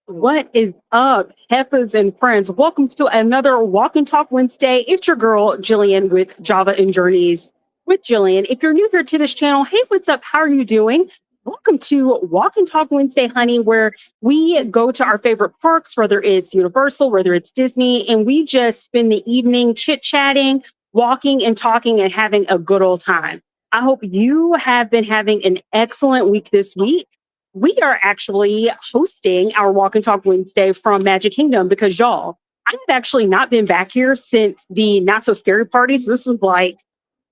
What is up, Heffas and friends? Welcome to another Walk and Talk Wednesday. It's your girl, Jillian, with Java and Journeys with Jillian. If you're new here to this channel, hey, what's up? How are you doing? Welcome to Walk and Talk Wednesday, honey, where we go to our favorite parks, whether it's Universal, whether it's Disney, and we just spend the evening chit-chatting, walking and talking and having a good old time. I hope you have been having an excellent week this week. We are actually hosting our Walk and Talk Wednesday from Magic Kingdom because y'all, I have actually not been back here since the Not So Scary party. So this was like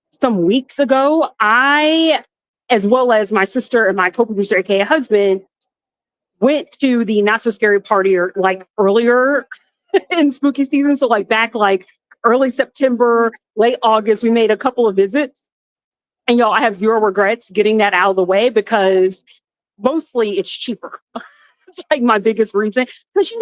some weeks ago. I, as well as my sister and my co-producer, aka husband, went to the Not So Scary party or like earlier in spooky season. So like back like early September, late August, we made a couple of visits. And y'all, I have zero regrets getting that out of the way because mostly it's cheaper. It's like my biggest reason. Because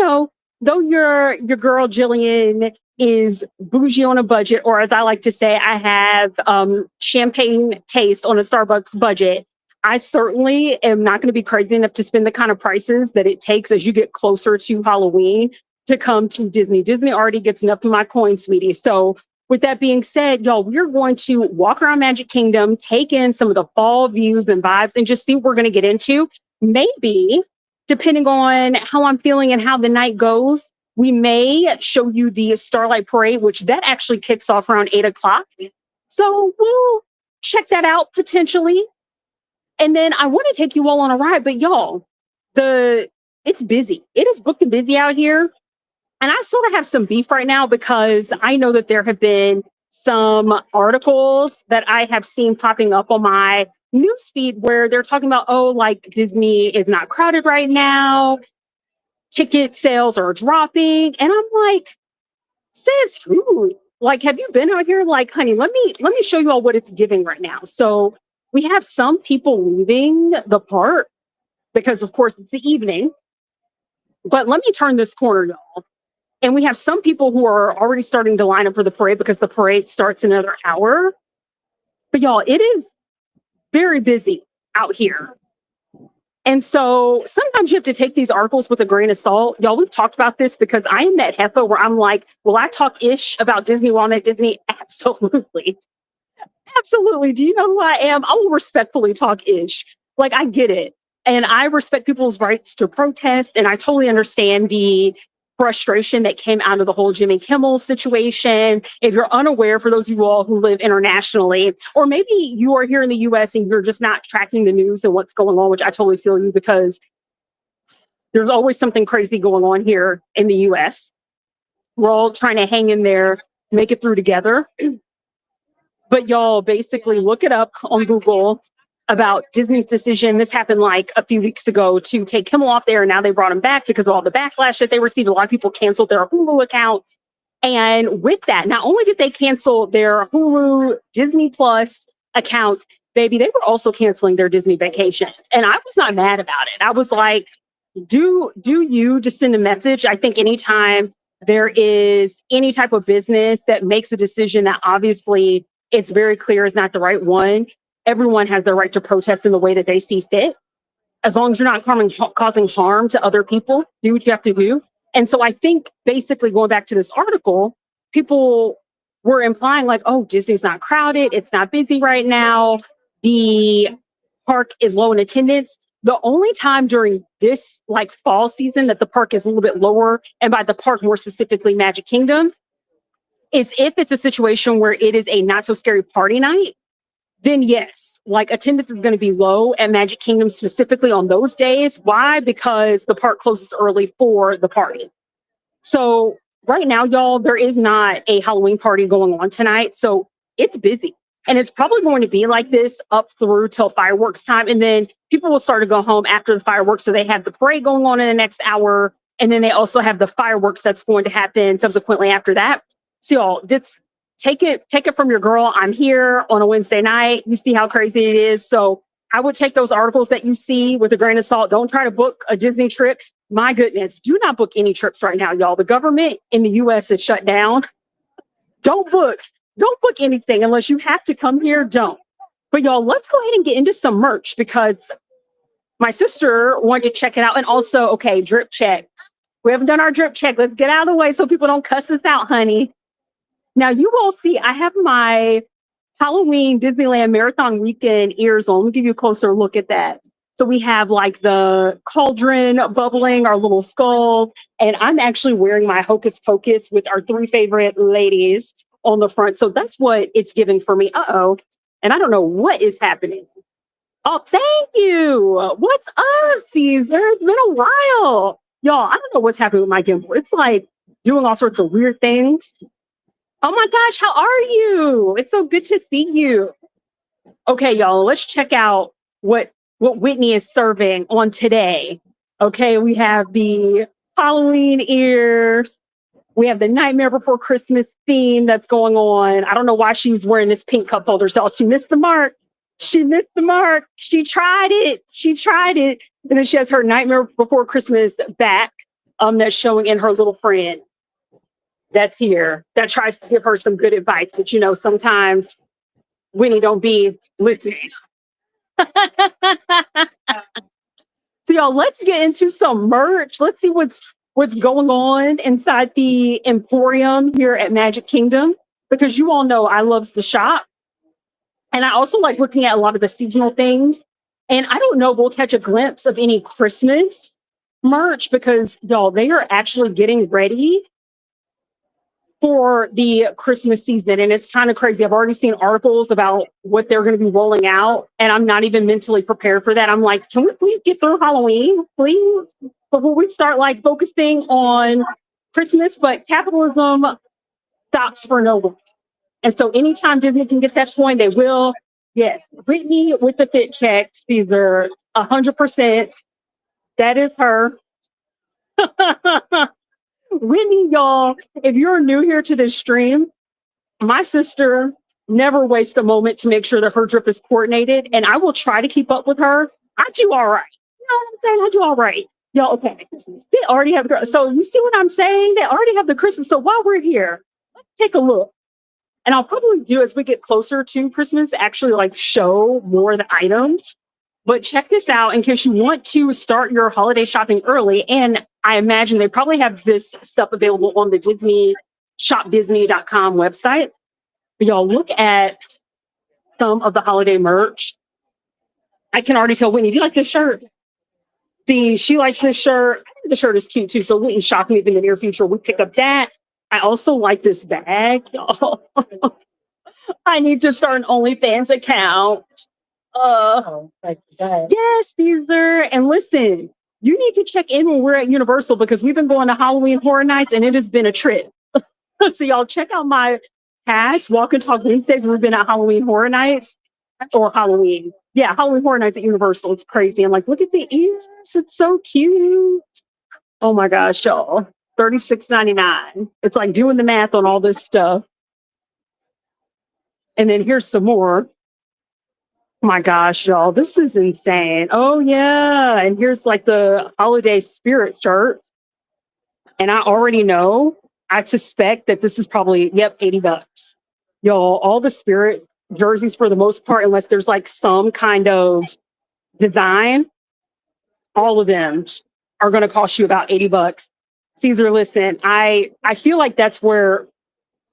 though your girl Jillian is bougie on a budget, or as I like to say, I have champagne taste on a Starbucks budget. I certainly am not going to be crazy enough to spend the kind of prices that it takes as you get closer to Halloween to come to Disney. Disney already gets enough of my coin, sweetie. So with that being said, y'all, we're going to walk around Magic Kingdom, take in some of the fall views and vibes, and just see what we're going to get into. Maybe, depending on how I'm feeling and how the night goes, we may show you the Starlight Parade, which that actually kicks off around 8 o'clock. So we'll check that out potentially. And then I want to take you all on a ride, but y'all, it's busy. It is booked and busy out here. And I sort of have some beef right now because I know that there have been some articles that I have seen popping up on my newsfeed where they're talking about, oh, like Disney is not crowded right now. Ticket sales are dropping. And I'm like, says who? Like, have you been out here? Like, honey, let me show you all what it's giving right now. So we have some people leaving the park because, of course, it's the evening. But let me turn this corner, y'all. And we have some people who are already starting to line up for the parade because the parade starts in another hour. But y'all, it is very busy out here. And so sometimes you have to take these articles with a grain of salt. Y'all, we've talked about this because I am that Heffa where I'm like, will I talk ish about Disney while I'm at Disney? Absolutely. Absolutely. Do you know who I am? I will respectfully talk ish. Like, I get it. And I respect people's rights to protest. And I totally understand the frustration that came out of the whole Jimmy Kimmel situation. If you're unaware, for those of you all who live internationally, or maybe you are here in the US and you're just not tracking the news and what's going on, which I totally feel you because there's always something crazy going on here in the US. We're all trying to hang in there, make it through together. But y'all basically look it up on Google about Disney's decision. This happened like a few weeks ago to take Kimmel off there. And now they brought him back because of all the backlash that they received. A lot of people canceled their Hulu accounts. And with that, not only did they cancel their Hulu, Disney Plus accounts, baby, they were also canceling their Disney vacations. And I was not mad about it. I was like, do you just send a message? I think anytime there is any type of business that makes a decision that obviously it's very clear is not the right one, everyone has the right to protest in the way that they see fit. As long as you're not causing harm to other people, do what you have to do. And so I think basically going back to this article, people were implying like, oh, Disney's not crowded. It's not busy right now. The park is low in attendance. The only time during this like fall season that the park is a little bit lower, and by the park more specifically Magic Kingdom, is if it's a situation where it is a not so scary party night, then yes, like attendance is going to be low at Magic Kingdom specifically on those days. Why? Because the park closes early for the party. So right now, y'all, there is not a Halloween party going on tonight. So it's busy. And it's probably going to be like this up through till fireworks time. And then people will start to go home after the fireworks. So they have the parade going on in the next hour. And then they also have the fireworks that's going to happen subsequently after that. So y'all, take it from your girl. I'm here on a Wednesday night. You see how crazy it is. So I would take those articles that you see with a grain of salt. Don't try to book a Disney trip. My goodness, do not book any trips right now, y'all. The government in the US is shut down. Don't book anything unless you have to come here. Don't. But y'all, let's go ahead and get into some merch because my sister wanted to check it out. And also, okay, drip check. We haven't done our drip check. Let's get out of the way so people don't cuss us out, honey. Now you will see I have my Halloween Disneyland Marathon Weekend ears on. Let me give you a closer look at that. So we have like the cauldron bubbling, our little skulls, and I'm actually wearing my Hocus Pocus with our three favorite ladies on the front. So that's what it's giving for me. Uh-oh. And I don't know what is happening. Oh, thank you. What's up, Caesar? It's been a while. Y'all, I don't know what's happening with my gimbal. It's like doing all sorts of weird things. Oh my gosh, how are you? It's so good to see you. Okay, y'all, let's check out what Whitney is serving on today. Okay, we have the Halloween ears. We have the Nightmare Before Christmas theme that's going on. I don't know why she's wearing this pink cup holder. So she missed the mark. She missed the mark. She tried it. She tried it. And then she has her Nightmare Before Christmas back that's showing in her little friend that's here that tries to give her some good advice. But you know, sometimes Winnie don't be listening. So y'all, let's get into some merch. Let's see what's going on inside the Emporium here at Magic Kingdom, because you all know I loves the shop. And I also like looking at a lot of the seasonal things. And I don't know if we'll catch a glimpse of any Christmas merch because y'all, they are actually getting ready for the Christmas season. And it's kind of crazy. I've already seen articles about what they're going to be rolling out. And I'm not even mentally prepared for that. I'm like, can we please get through Halloween, please? Before we start like focusing on Christmas, but capitalism stops for no one. And so anytime Disney can get that point, they will. Yes, Whitney with the fit check, Caesar, 100%. That is her. Whitney, y'all, if you're new here to this stream, my sister never wastes a moment to make sure that her drip is coordinated, and I will try to keep up with her. I do all right. You know what I'm saying? I do all right. Y'all, okay. They already have the, so you see what I'm saying? They already have the Christmas. So while we're here, let's take a look. And I'll probably do as we get closer to Christmas, actually like show more of the items. But check this out in case you want to start your holiday shopping early. And I imagine they probably have this stuff available on the Disney shopdisney.com website. But y'all look at some of the holiday merch. I can already tell Whitney, do you like this shirt? See, she likes this shirt. I think the shirt is cute too. So Whitney shopping in the near future, we pick up that. I also like this bag, y'all. I need to start an OnlyFans account. Yes, Caesar. And listen, you need to check in when we're at Universal because we've been going to Halloween Horror Nights and it has been a trip. So y'all check out my past Walk and Talk Wednesdays. We've been at Halloween Horror Nights or Halloween. Yeah, Halloween Horror Nights at Universal. It's crazy. I'm like, look at the ears. It's so cute. Oh my gosh, y'all. $36.99. It's like doing the math on all this stuff. And then here's some more. Oh my gosh, y'all, this is insane. Oh yeah, and here's like the holiday spirit shirt. And I already know, I suspect that this is probably, yep, $80. Y'all, all the spirit jerseys for the most part, unless there's like some kind of design, all of them are going to cost you about $80. Caesar, listen, I feel like that's where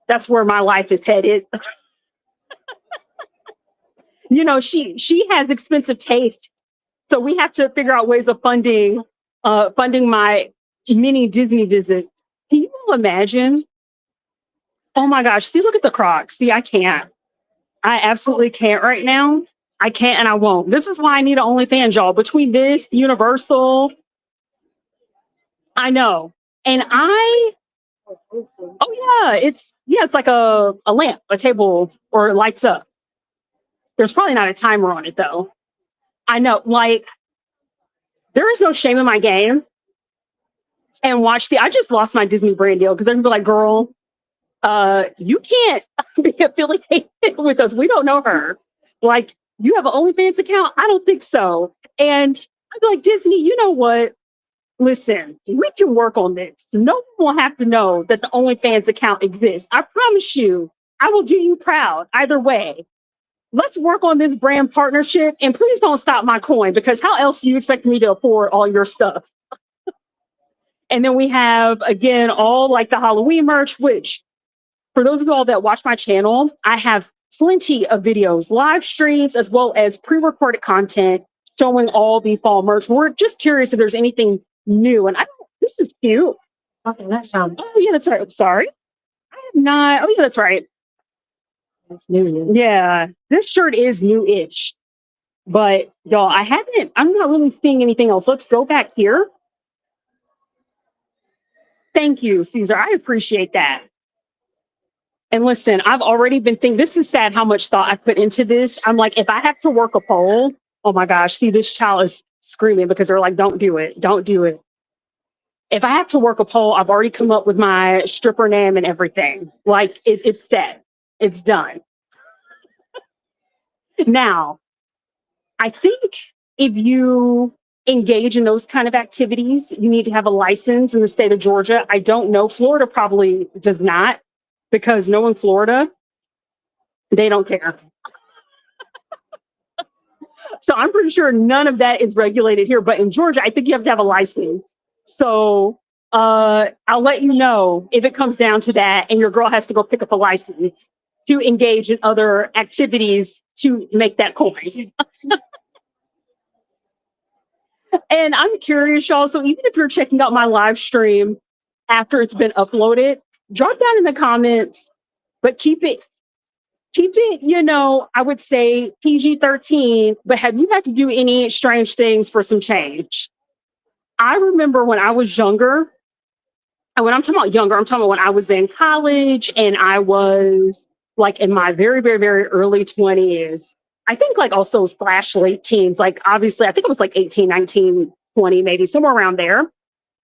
my life is headed. You know, she has expensive taste, so we have to figure out ways of funding my mini Disney visits. Can you imagine? Oh my gosh, see, look at the Crocs. See, I can't. I absolutely can't right now. I can't and I won't. This is why I need an OnlyFans, y'all. Between this, Universal, I know. And oh yeah, it's like a lamp, a table, or it lights up. There's probably not a timer on it though. I know, like, there is no shame in my game. And I just lost my Disney brand deal because they're gonna be like, girl, you can't be affiliated with us. We don't know her. Like, you have an OnlyFans account? I don't think so. And I'd be like, Disney, you know what? Listen, we can work on this. No one will have to know that the OnlyFans account exists. I promise you, I will do you proud either way. Let's work on this brand partnership and please don't stop my coin because how else do you expect me to afford all your stuff? And then we have, again, all like the Halloween merch, which for those of y'all that watch my channel, I have plenty of videos, live streams, as well as pre-recorded content showing all the fall merch. We're just curious if there's anything new. And this is cute. Okay, that sounds. Oh yeah, that's right. Sorry, I have not. Oh yeah, that's right. That's new. Yeah, this shirt is new-ish, but y'all, I haven't. I'm not really seeing anything else. Let's go back here. Thank you, Caesar. I appreciate that. And listen, I've already been thinking, this is sad how much thought I put into this. I'm like, if I have to work a poll, oh my gosh, see, this child is screaming because they're like, don't do it. Don't do it. If I have to work a poll, I've already come up with my stripper name and everything. Like, it's set, it's done. Now, I think if you engage in those kind of activities, you need to have a license in the state of Georgia. I don't know. Florida probably does not, because knowing Florida, they don't care. So I'm pretty sure none of that is regulated here. But in Georgia, I think you have to have a license. So I'll let you know if it comes down to that and your girl has to go pick up a license to engage in other activities to make that coin. And I'm curious, y'all. So even if you're checking out my live stream after it's been uploaded, drop down in the comments, but keep it, I would say PG-13, but have you had to do any strange things for some change? I remember when I was younger, and when I'm talking about younger, I'm talking about when I was in college and I was like in my very, very, very early 20s. I think like also slash late teens, like obviously, I think it was like 18, 19, 20, maybe somewhere around there.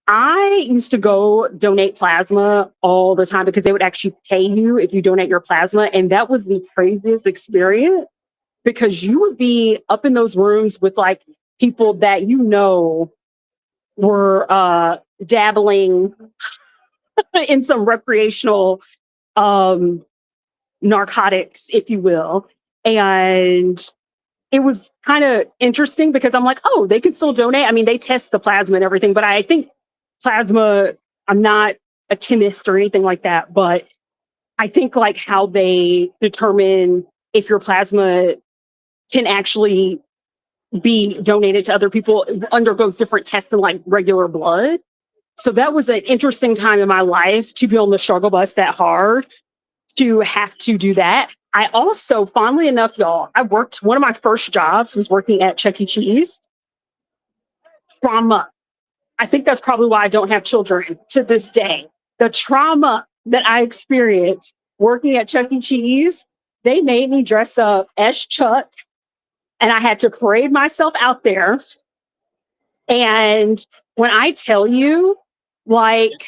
I used to go donate plasma all the time because they would actually pay you if you donate your plasma. And that was the craziest experience because you would be up in those rooms with like people that were dabbling in some recreational narcotics, if you will. And it was kind of interesting because I'm like, oh, they can still donate. I mean, they test the plasma and everything, but I think plasma, I'm not a chemist or anything like that, but I think like how they determine if your plasma can actually be donated to other people undergoes different tests than like regular blood. So that was an interesting time in my life to be on the struggle bus that hard, to have to do that. I also, fondly enough, y'all, one of my first jobs was working at Chuck E. Cheese. Trauma. I think that's probably why I don't have children to this day. The trauma that I experienced working at Chuck E. Cheese, they made me dress up as Chuck, and I had to parade myself out there. And when I tell you, like,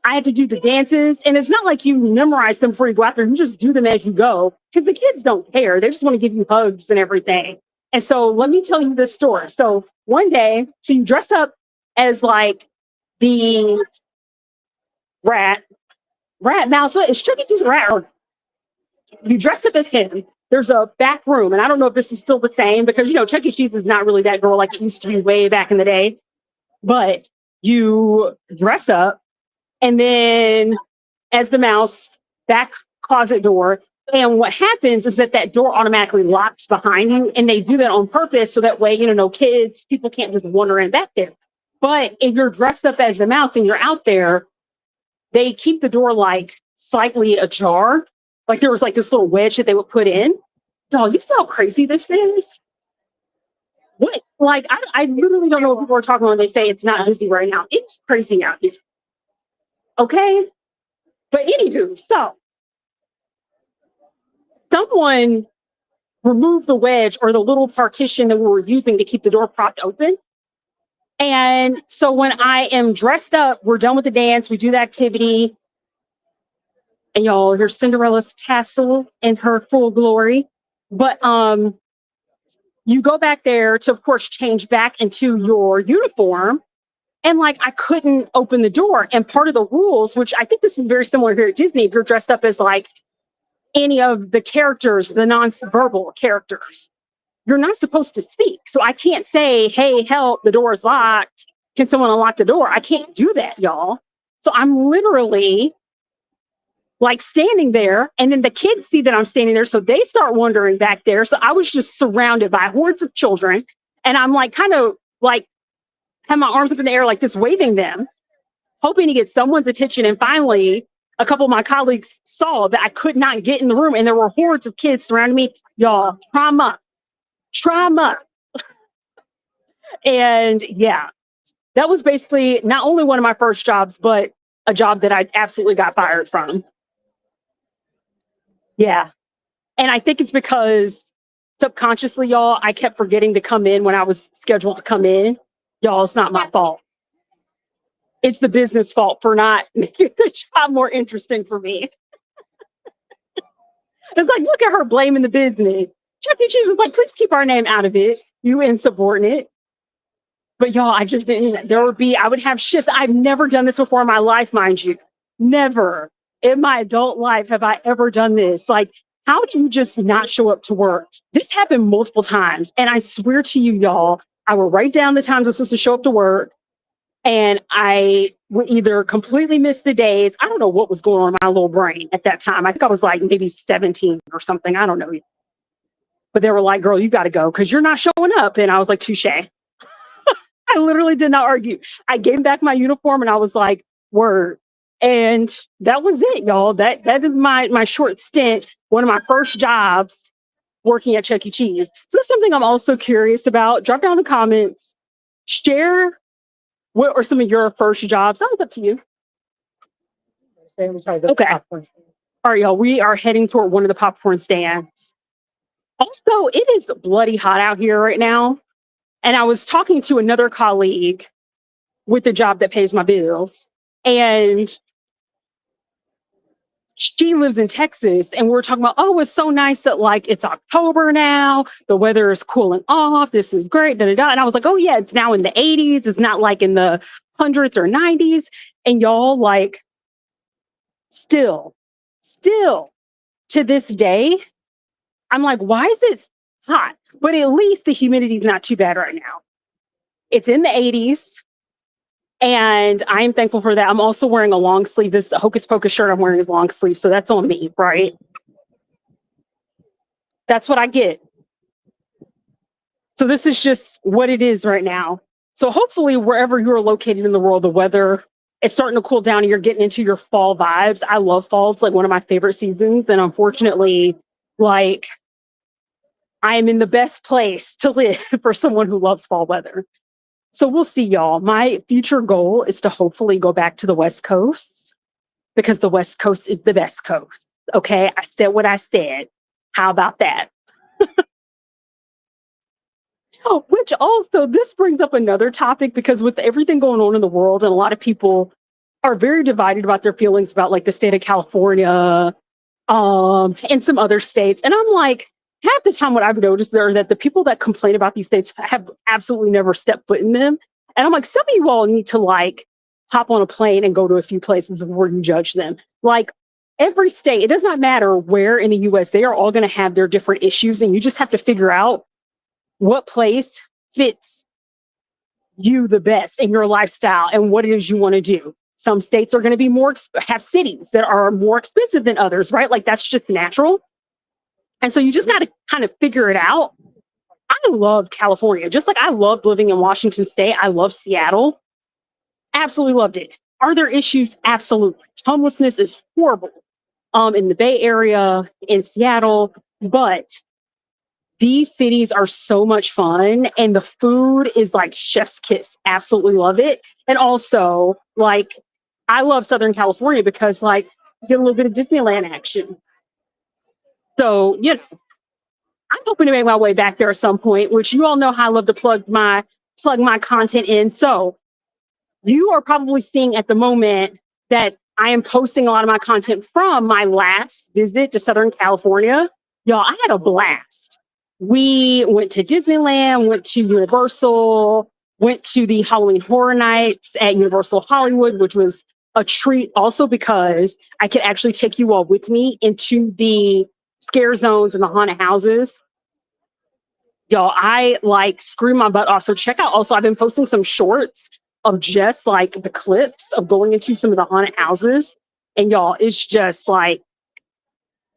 I had to do the dances, and it's not like you memorize them before you go out there. You just do them as you go because the kids don't care. They just want to give you hugs and everything. And so let me tell you this story. So one day, so you dress up as like the rat mouse. It's Chuck E. Cheese rat. Or you dress up as him. There's a back room, and I don't know if this is still the same because Chuck E. Cheese is not really that girl like it used to be way back in the day. But you dress up. And then as the mouse, back closet door. And what happens is that door automatically locks behind you. And they do that on purpose. So that way, no kids, people can't just wander in back there. But if you're dressed up as the mouse and you're out there, they keep the door like slightly ajar. Like there was like this little wedge that they would put in. Dog, you see how crazy this is? What? Like, I literally don't know what people are talking about when they say it's not easy right now. It's crazy out here. Okay? But anywho, so someone removed the wedge or the little partition that we were using to keep the door propped open. And so when I am dressed up, we're done with the dance, we do the activity. And y'all, here's Cinderella's castle in her full glory. But you go back there to, of course, change back into your uniform. And like, I couldn't open the door. And part of the rules, which I think this is very similar here at Disney, if you're dressed up as like any of the characters, the non-verbal characters, you're not supposed to speak. So I can't say, hey, help, the door is locked. can someone unlock the door? I can't do that, y'all. So I'm literally like standing there, and then the kids see that I'm standing there, so they start wandering back there. So I was just surrounded by hordes of children, and I'm like kind of like have my arms up in the air like this, waving them, hoping to get someone's attention. And finally, a couple of my colleagues saw that I could not get in the room, and there were hordes of kids surrounding me. Y'all, trauma. And yeah, that was basically not only one of my first jobs, but a job that I absolutely got fired from. Yeah. And I think it's because subconsciously, y'all, I kept forgetting to come in when I was scheduled to come in. Y'all, it's not my fault. It's the business fault for not making the job more interesting for me. It's like, look at her blaming the business. Chuck E. Cheese was like, please keep our name out of it, you insubordinate. But y'all, I just didn't. I would have shifts. I've never done this before in my life, mind you. Never in my adult life have I ever done this. Like, how do you just not show up to work? This happened multiple times. And I swear to you, y'all, I will write down the times I'm supposed to show up to work. And I would either completely miss the days. I don't know what was going on in my little brain at that time. I think I was like maybe 17 or something. I don't know. But they were like, girl, you got to go because you're not showing up. And I was like, touche. I literally did not argue. I gave back my uniform and I was like, word. And that was it, y'all. That is my short stint, one of my first jobs working at Chuck E. Cheese. So that's something I'm also curious about. Drop down in the comments. Share what are some of your first jobs. That was up to you. Okay. All right, y'all. We are heading toward one of the popcorn stands. Also, it is bloody hot out here right now. And I was talking to another colleague with the job that pays my bills. And she lives in Texas. And we're talking about, oh, it's so nice that like it's October now. The weather is cooling off. This is great. Da, da, da. And I was like, oh, yeah, it's now in the 80s. It's not like in the hundreds or 90s. And y'all, like, still to this day, I'm like, why is it hot? But at least the humidity is not too bad right now. It's in the 80s. And I am thankful for that. I'm also wearing a long sleeve. This Hocus Pocus shirt I'm wearing is long sleeve. So that's on me, right? That's what I get. So this is just what it is right now. So hopefully wherever you're located in the world, the weather is starting to cool down and you're getting into your fall vibes. I love fall. It's like one of my favorite seasons. And unfortunately, like I am in the best place to live for someone who loves fall weather. So we'll see, y'all. My future goal is to hopefully go back to the West Coast because the West Coast is the best coast. Okay, I said what I said. How about that? Oh, which also, this brings up another topic because with everything going on in the world, and a lot of people are very divided about their feelings about like the state of California, and some other states. And I'm like, half the time what I've noticed are that the people that complain about these states have absolutely never stepped foot in them. And I'm like, some of you all need to like hop on a plane and go to a few places before you judge them. Like every state, it does not matter where in the US, they are all going to have their different issues. And you just have to figure out what place fits you the best in your lifestyle and what it is you want to do. Some states are going to be have cities that are more expensive than others, right? Like that's just natural. And so you just got to kind of figure it out. I love California, just like I loved living in Washington State. I love Seattle. Absolutely loved it. Are there issues? Absolutely. Homelessness is horrible in the Bay Area, in Seattle, but these cities are so much fun and the food is like chef's kiss. Absolutely love it. And also, like, I love Southern California because, like, you get a little bit of Disneyland action. So, you know, I'm hoping to make my way back there at some point, which you all know how I love to plug my content in. So you are probably seeing at the moment that I am posting a lot of my content from my last visit to Southern California. Y'all, I had a blast. We went to Disneyland, went to Universal, went to the Halloween Horror Nights at Universal Hollywood, which was a treat also because I could actually take you all with me into the scare zones and the haunted houses. Y'all, I like scream my butt off. So check out also, I've been posting some shorts of just like the clips of going into some of the haunted houses. And y'all, it's just like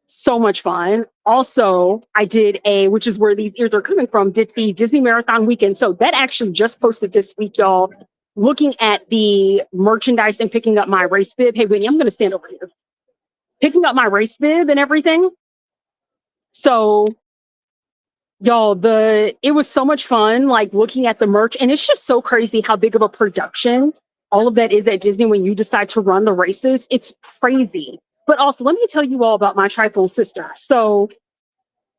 so much fun. Also, I did which is where these ears are coming from, did the Disney Marathon weekend. So that actually just posted this week, y'all. Looking at the merchandise and picking up my race bib. Hey, Whitney, I'm going to stand over here. Picking up my race bib and everything. So, y'all, it was so much fun, like looking at the merch. And it's just so crazy how big of a production all of that is at Disney when you decide to run the races. It's crazy. But also, let me tell you all about my trifle sister. So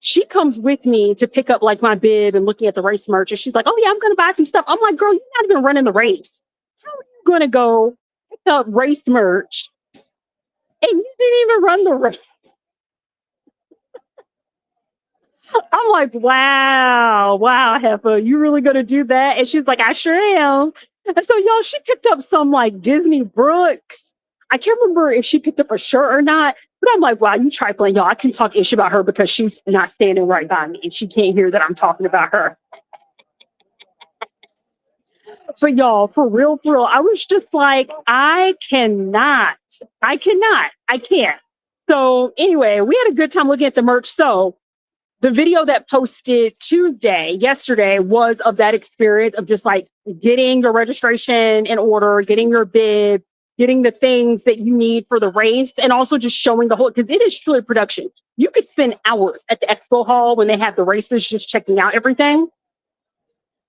she comes with me to pick up like my bib and looking at the race merch. And she's like, oh, yeah, I'm going to buy some stuff. I'm like, girl, you're not even running the race. How are you going to go pick up race merch and you didn't even run the race? I'm like, wow, Heffa, you really gonna do that? And she's like, I sure am. And so, y'all, she picked up some like Disney Brooks. I can't remember if she picked up a shirt or not, but I'm like, wow, you trifling, y'all. I can talk ish about her because she's not standing right by me and she can't hear that I'm talking about her. So, y'all, for real, I was just like, I can't. So, anyway, we had a good time looking at the merch. So, the video that posted yesterday, was of that experience of just like getting your registration in order, getting your bid, getting the things that you need for the race, and also just showing the whole, because it is truly production. You could spend hours at the expo hall when they have the races just checking out everything.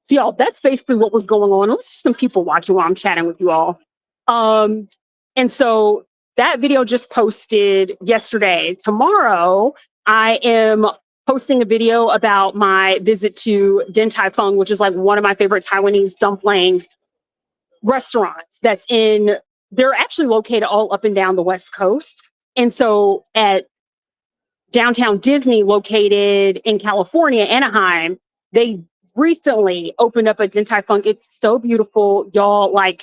So, y'all, that's basically what was going on. Let's see some people watching while I'm chatting with you all. And so that video just posted yesterday. Tomorrow, I am posting a video about my visit to Din Tai Fung, which is like one of my favorite Taiwanese dumpling restaurants they're actually located all up and down the West Coast. And so at Downtown Disney, located in California, Anaheim, they recently opened up a Din Tai Fung. It's so beautiful, y'all. Like,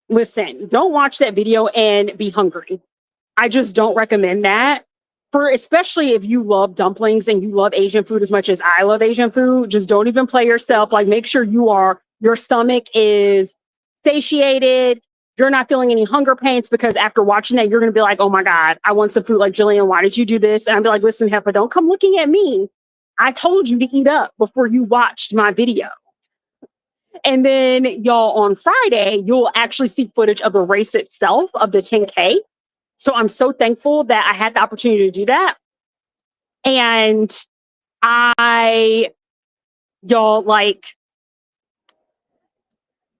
listen, don't watch that video and be hungry. I just don't recommend that. Especially if you love dumplings and you love Asian food as much as I love Asian food, just don't even play yourself. Like, make sure your stomach is satiated. You're not feeling any hunger pains, because after watching that, you're going to be like, oh my God, I want some food. Like, Jillian, why did you do this? And I'll be like, listen, Heffa, don't come looking at me. I told you to eat up before you watched my video. And then, y'all, on Friday, you'll actually see footage of the race itself, of the 10K. So I'm so thankful that I had the opportunity to do that. And y'all, like,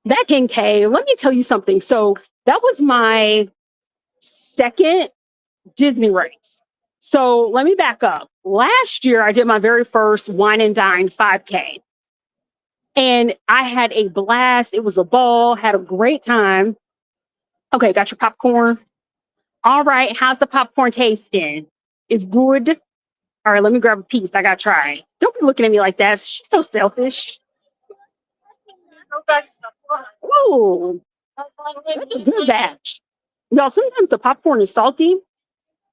that 10K, let me tell you something. So that was my second Disney race. So let me back up. Last year, I did my very first Wine and Dine 5K. And I had a blast. It was a ball, had a great time. Okay, got your popcorn? All right, how's the popcorn tasting? It's good. All right, let me grab a piece. I gotta try. Don't be looking at me like that. She's so selfish. Whoa, that's a good batch. Y'all, sometimes the popcorn is salty.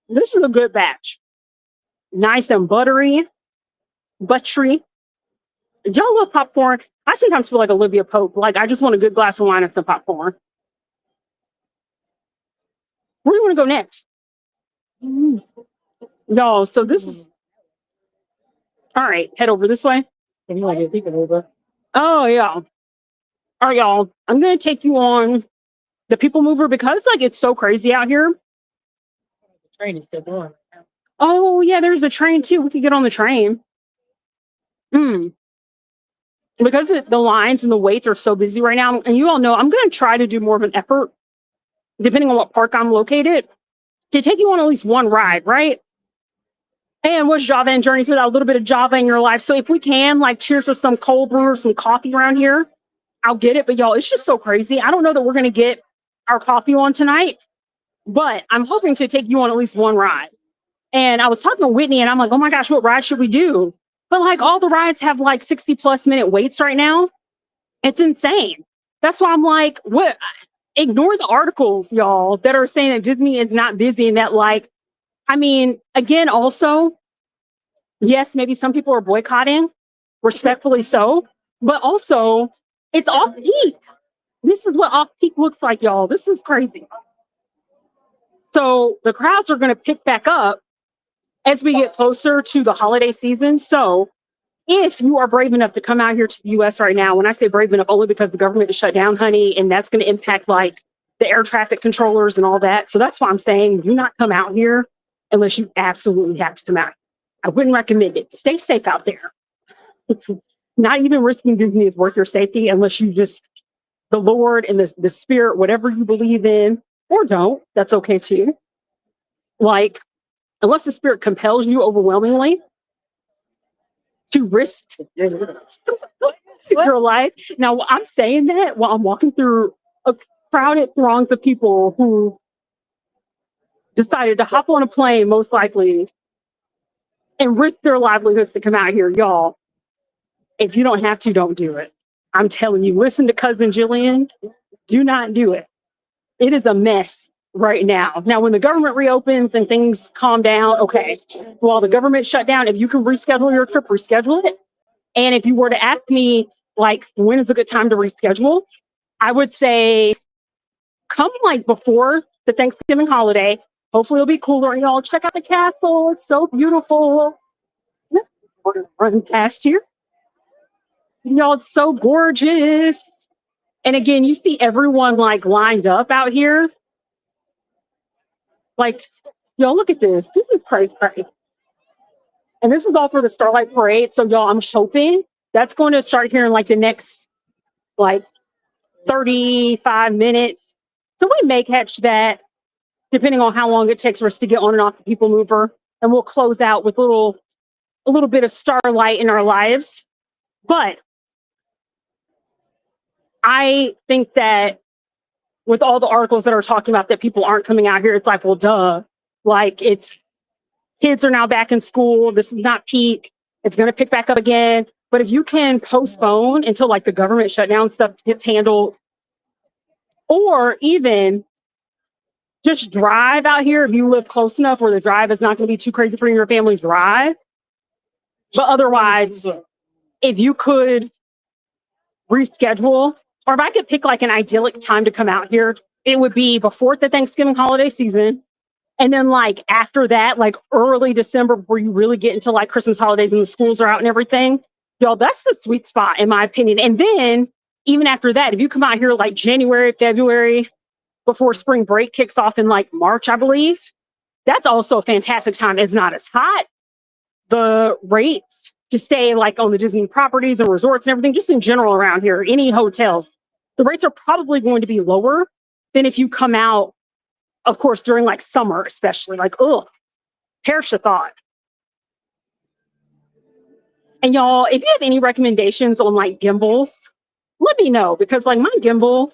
This is a good batch. Nice and buttery. Y'all love popcorn? I sometimes feel like Olivia Pope. Like, I just want a good glass of wine and some popcorn. Where do you want to go next? Y'all, so this is... All right, head over this way. Oh, yeah. All right, y'all. I'm going to take you on the People Mover, because like it's so crazy out here. The train is still going. Oh, yeah, there's a train too. We could get on the train. Because the lines and the waits are so busy right now. And you all know I'm going to try to do more of an effort, depending on what park I'm located, to take you on at least one ride, right? And what's Java and Journeys without a little bit of Java in your life? So if we can, like, cheers to some cold brew or some coffee around here, I'll get it. But y'all, it's just so crazy. I don't know that we're going to get our coffee on tonight, but I'm hoping to take you on at least one ride. And I was talking to Whitney and I'm like, oh my gosh, what ride should we do? But like, all the rides have like 60+ minute waits right now. It's insane. That's why I'm like, what? Ignore the articles, y'all, that are saying that Disney is not busy, and that, like, I mean, again, also, yes, maybe some people are boycotting, respectfully so, but also it's off peak. This is what off peak looks like, y'all. This is crazy. So the crowds are going to pick back up as we get closer to the holiday season. So if you are brave enough to come out here to the US right now, when I say brave enough, only because the government is shut down, honey, and that's going to impact like the air traffic controllers and all that. So that's why I'm saying do not come out here unless you absolutely have to come out. I wouldn't recommend it. Stay safe out there. Not even risking Disney is worth your safety unless you just the Lord and the spirit, whatever you believe in, or don't. That's okay too. Like, unless the spirit compels you overwhelmingly to risk your life. Now, I'm saying that while I'm walking through a crowded throngs of people who decided to hop on a plane, most likely, and risk their livelihoods to come out here, y'all. If you don't have to, don't do it. I'm telling you, listen to cousin Jillian. Do not do it. It is a mess right now. Now, when the government reopens and things calm down, okay. While the government shut down, if you can reschedule your trip, reschedule it. And if you were to ask me, like, when is a good time to reschedule, I would say come like before the Thanksgiving holiday. Hopefully it'll be cooler. Y'all check out the castle. It's so beautiful. We're gonna run past here. Y'all, it's so gorgeous. And again, you see everyone like lined up out here. Like, y'all, look at this. This is crazy. And this is all for the Starlight Parade. So, y'all, I'm hoping that's going to start here in like the next like 35 minutes. So we may catch that depending on how long it takes for us to get on and off the People Mover. And we'll close out with a little bit of starlight in our lives. But I think that with all the articles that are talking about that people aren't coming out here, it's like, well, duh. Like, it's kids are now back in school. This is not peak. It's going to pick back up again. But if you can postpone until like the government shutdown stuff gets handled, or even just drive out here if you live close enough where the drive is not going to be too crazy for your family, drive. But otherwise, if you could reschedule, or if I could pick like an idyllic time to come out here, it would be before the Thanksgiving holiday season. And then like after that, like early December, where you really get into like Christmas holidays and the schools are out and everything, y'all, that's the sweet spot in my opinion. And then even after that, if you come out here like January, February, before spring break kicks off in like March, I believe, that's also a fantastic time. It's not as hot. The rates to stay like on the Disney properties and resorts and everything, just in general around here, any hotels, the rates are probably going to be lower than if you come out, of course, during like summer, especially. Like, oh, perish the thought. And y'all, if you have any recommendations on like gimbals, let me know, because like my gimbal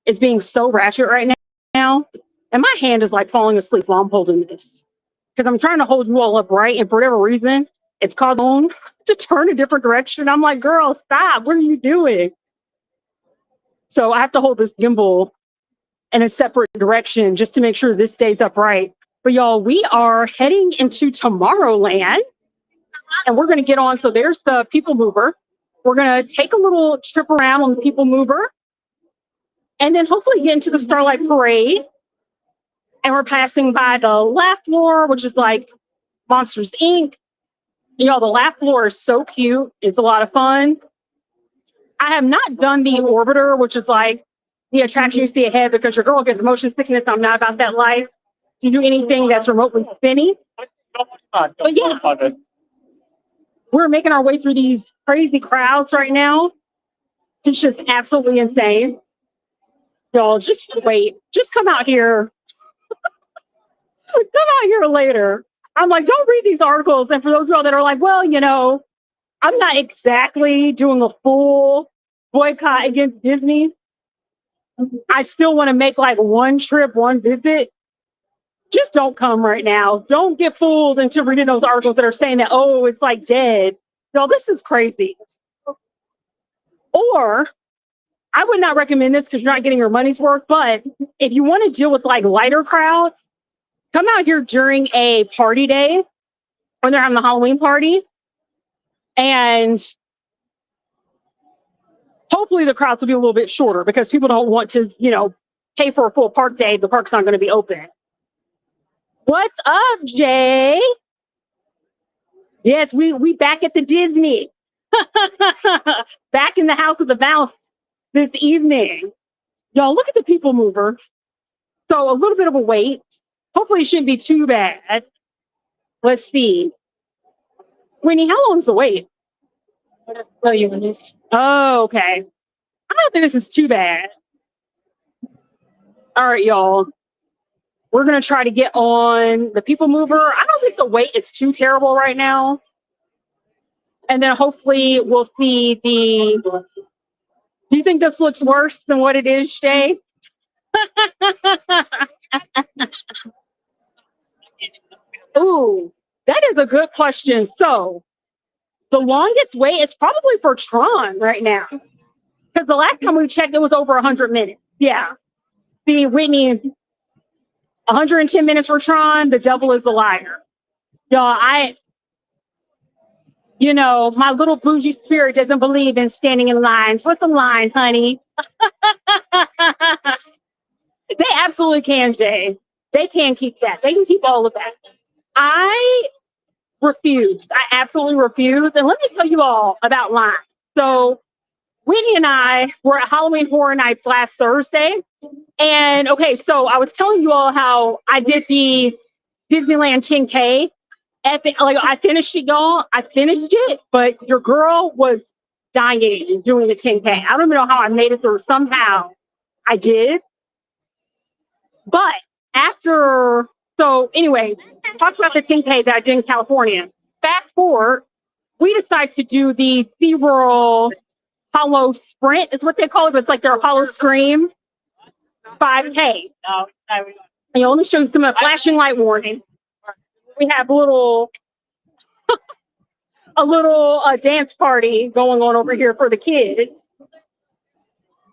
is being so ratchet right now, and my hand is like falling asleep while I'm holding this because I'm trying to hold you all upright, and for whatever reason, it's caused on to turn a different direction. I'm like, girl, stop! What are you doing? So I have to hold this gimbal in a separate direction just to make sure this stays upright. But y'all, we are heading into Tomorrowland, and we're going to get on. So there's the People Mover. We're going to take a little trip around on the People Mover, and then hopefully get into the Starlight Parade. And we're passing by the laugh floor, which is like Monsters Inc. You know, the laugh floor is so cute. It's a lot of fun. I have not done the orbiter, which is like the attraction you see ahead because your girl gets motion sickness. I'm not about that life to do anything that's remotely spinny. But yeah, we're making our way through these crazy crowds right now. It's just absolutely insane. Y'all, just wait. Just come out here. Come out here later. I'm like, don't read these articles. And for those of y'all that are like, well, you know, I'm not exactly doing a full boycott against Disney. I still want to make like one trip, one visit. Just don't come right now. Don't get fooled into reading those articles that are saying that, oh, it's like dead. No, this is crazy. Or I would not recommend this because you're not getting your money's worth. But if you want to deal with like lighter crowds, come out here during a party day when they're having the Halloween party. And Hopefully the crowds will be a little bit shorter because people don't want to, pay for a full park day. The park's not going to be open. What's up, Jay? Yes, we back at the Disney. Back in the house of the mouse this evening. Y'all, look at the people mover. So a little bit of a wait. Hopefully it shouldn't be too bad. Let's see. Winnie, how long's the wait? Oh, you this. Oh, okay. I don't think this is too bad. All right, y'all. We're gonna try to get on the people mover. I don't think the wait is too terrible right now. And then hopefully we'll see the. Do you think this looks worse than what it is, Shay? Ooh, that is a good question. So the longest wait is probably for Tron right now. Because the last time we checked, it was over 100 minutes. Yeah. See, Whitney, 110 minutes for Tron. The devil is a liar. Y'all, my little bougie spirit doesn't believe in standing in lines. What's a line, honey? They absolutely can, Jay. They can keep that. They can keep all of that. I refused. I absolutely refused. And let me tell you all about lines. So Whitney and I were at Halloween Horror Nights last Thursday. And okay, so I was telling you all how I did the Disneyland 10K. I finished it, y'all. I finished it, but your girl was dying doing the 10K. I don't even know how I made it through. Somehow I did. But anyway, talked about the 10K that I did in California. Fast forward, we decided to do the SeaWorld Hollow Sprint, is what they call it, but it's like their Hollow Scream 5K. Let me show you some of the flashing light warning. We have a little dance party going on over here for the kids.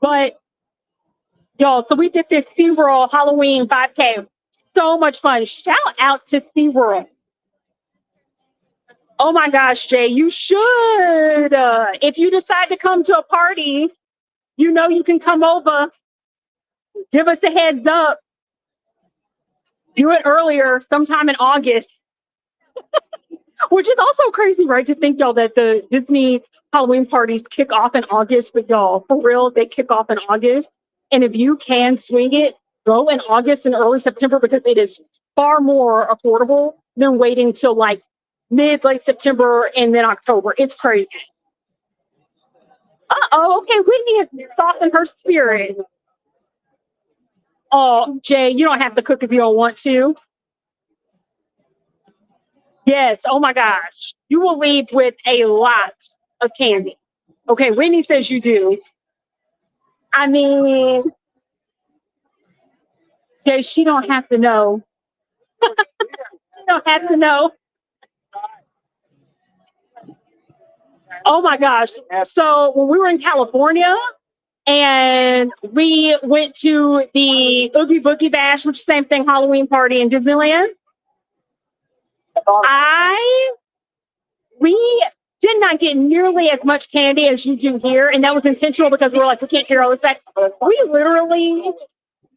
But y'all, so we did this SeaWorld Halloween 5K. So much fun. Shout out to SeaWorld. Oh my gosh, Jay, you should. If you decide to come to a party, you can come over. Give us a heads up. Do it earlier, sometime in August. Which is also crazy, right? To think, y'all, that the Disney Halloween parties kick off in August. But y'all, for real, they kick off in August. And if you can swing it, go in August and early September because it is far more affordable than waiting till like late September and then October. It's crazy. Okay, Whitney has softened her spirit. Oh, Jay, you don't have to cook if you don't want to. Yes, oh my gosh. You will leave with a lot of candy. Okay, Whitney says you do. I mean, Jay, she don't have to know. She don't have to know. Oh my gosh. So when we were in California and we went to the Oogie Boogie Bash, which is the same thing, Halloween party in Disneyland, we did not get nearly as much candy as you do here. And that was intentional because we were like, we can't carry all this back. We literally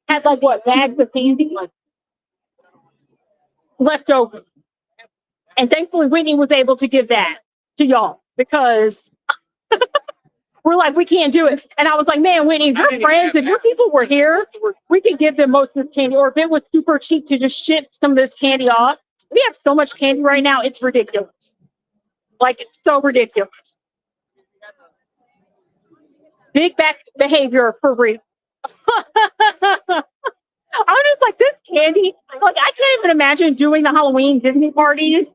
had bags of candy left over. And thankfully Whitney was able to give that to y'all because we're like, we can't do it. And I was like, man, Whitney, your friends, if your people were here, we could give them most of this candy. Or if it was super cheap to just ship some of this candy off. We have so much candy right now, it's ridiculous. It's so ridiculous. Big back behavior for real. I was like, this candy, I can't even imagine doing the Halloween Disney parties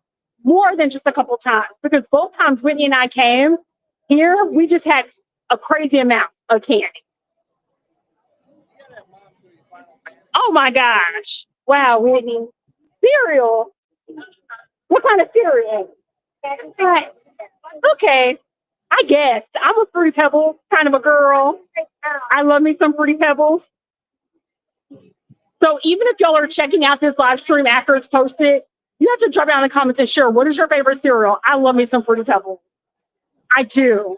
more than just a couple times. Because both times Whitney and I came here, we just had a crazy amount of candy. Oh my gosh. Wow, Whitney. Cereal. What kind of cereal? Okay. I guess. I'm a Fruity Pebbles kind of a girl. I love me some Fruity Pebbles. So even if y'all are checking out this live stream after it's posted, you have to drop down in the comments and share what is your favorite cereal. I love me some Fruity Pebbles. I do.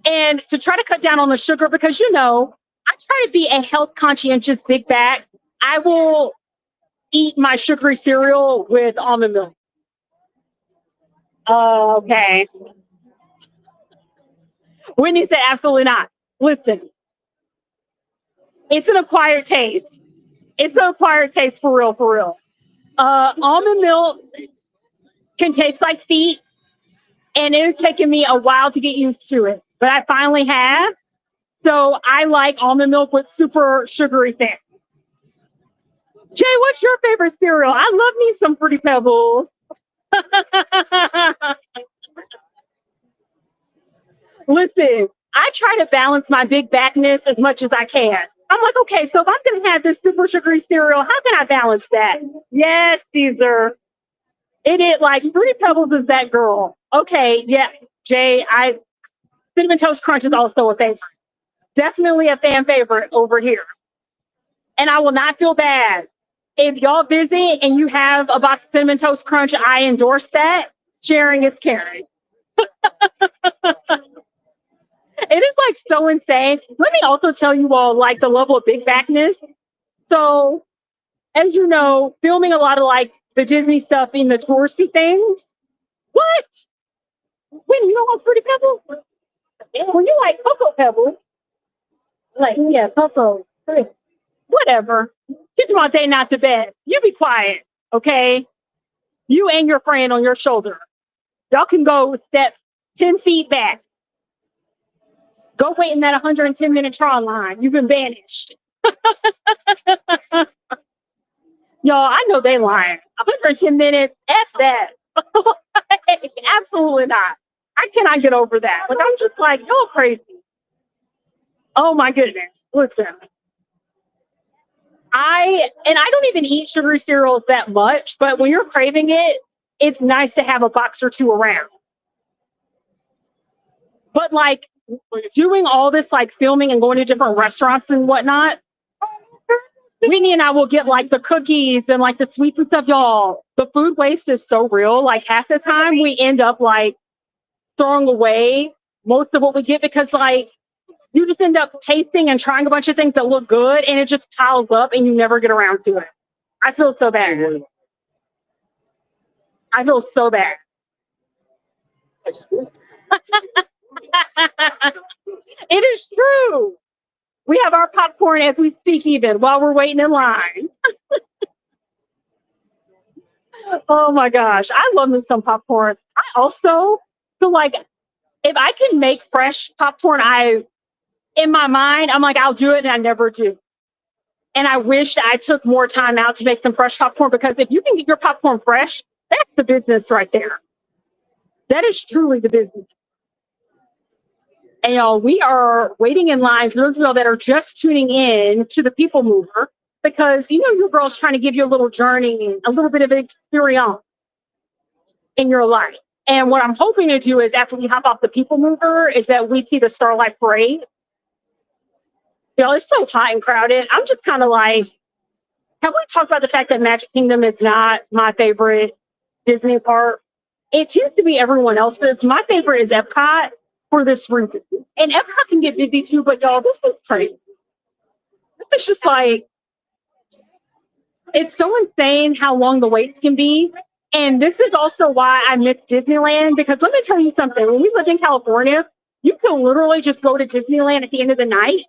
And to try to cut down on the sugar, because I try to be a health conscientious big bag. I will eat my sugary cereal with almond milk. Okay. Whitney said, absolutely not. Listen, it's an acquired taste. It's an acquired taste for real, for real. Almond milk can taste like feet, and it has taken me a while to get used to it, but I finally have. So I like almond milk with super sugary thing. Jay, what's your favorite cereal? I love me some Fruity Pebbles. Listen, I try to balance my big backness as much as I can. I'm like, okay, so if I'm going to have this super sugary cereal, how can I balance that? Yes, Caesar. It is like Fruity Pebbles is that girl. Okay, yeah, Jay, Cinnamon Toast Crunch is also a favorite. Definitely a fan favorite over here. And I will not feel bad. If y'all visit and you have a box of Cinnamon Toast Crunch, I endorse that. Sharing is caring. It is like so insane. Let me also tell you all like the level of big backness. So, as you know, filming a lot of like the Disney stuff in the touristy things. What? When you don't want Fruity Pebbles? When you like Cocoa Pebbles, like yeah, Cocoa. Whatever. Get my day not to bed. You be quiet, okay? You and your friend on your shoulder. Y'all can go step 10 feet back. Go wait in that 110-minute trial line. You've been banished. Y'all, I know they lying. 110 minutes, F that. Absolutely not. I cannot get over that. Like, I'm just like, y'all crazy. Oh my goodness. Listen. I don't even eat sugary cereals that much, but when you're craving it, it's nice to have a box or two around. But like doing all this like filming and going to different restaurants and whatnot, Whitney and I will get like the cookies and like the sweets and stuff, y'all. The food waste is so real. Like half the time we end up like throwing away most of what we get because like you just end up tasting and trying a bunch of things that look good and it just piles up and you never get around to it. I feel so bad. I feel so bad. It is true. We have our popcorn as we speak, even while we're waiting in line. Oh my gosh, I love me some popcorn. I also so like if I can make fresh popcorn, in my mind I'm like I'll do it, and I never do. And I wish I took more time out to make some fresh popcorn because if you can get your popcorn fresh, that's the business right there. That is truly the business. And y'all, we are waiting in line for those of y'all that are just tuning in to the People Mover because your girl's trying to give you a little journey, a little bit of experience in your life. And what I'm hoping to do is after we hop off the People Mover is that we see the Starlight Parade. Y'all, it's so hot and crowded. I'm just kind of like, have we talked about the fact that Magic Kingdom is not my favorite Disney park? It tends to be everyone else's. My favorite is Epcot for this reason. And Epcot can get busy too, but y'all, this is crazy. This is just like, it's so insane how long the waits can be. And this is also why I miss Disneyland, because let me tell you something. When we lived in California, you can literally just go to Disneyland at the end of the night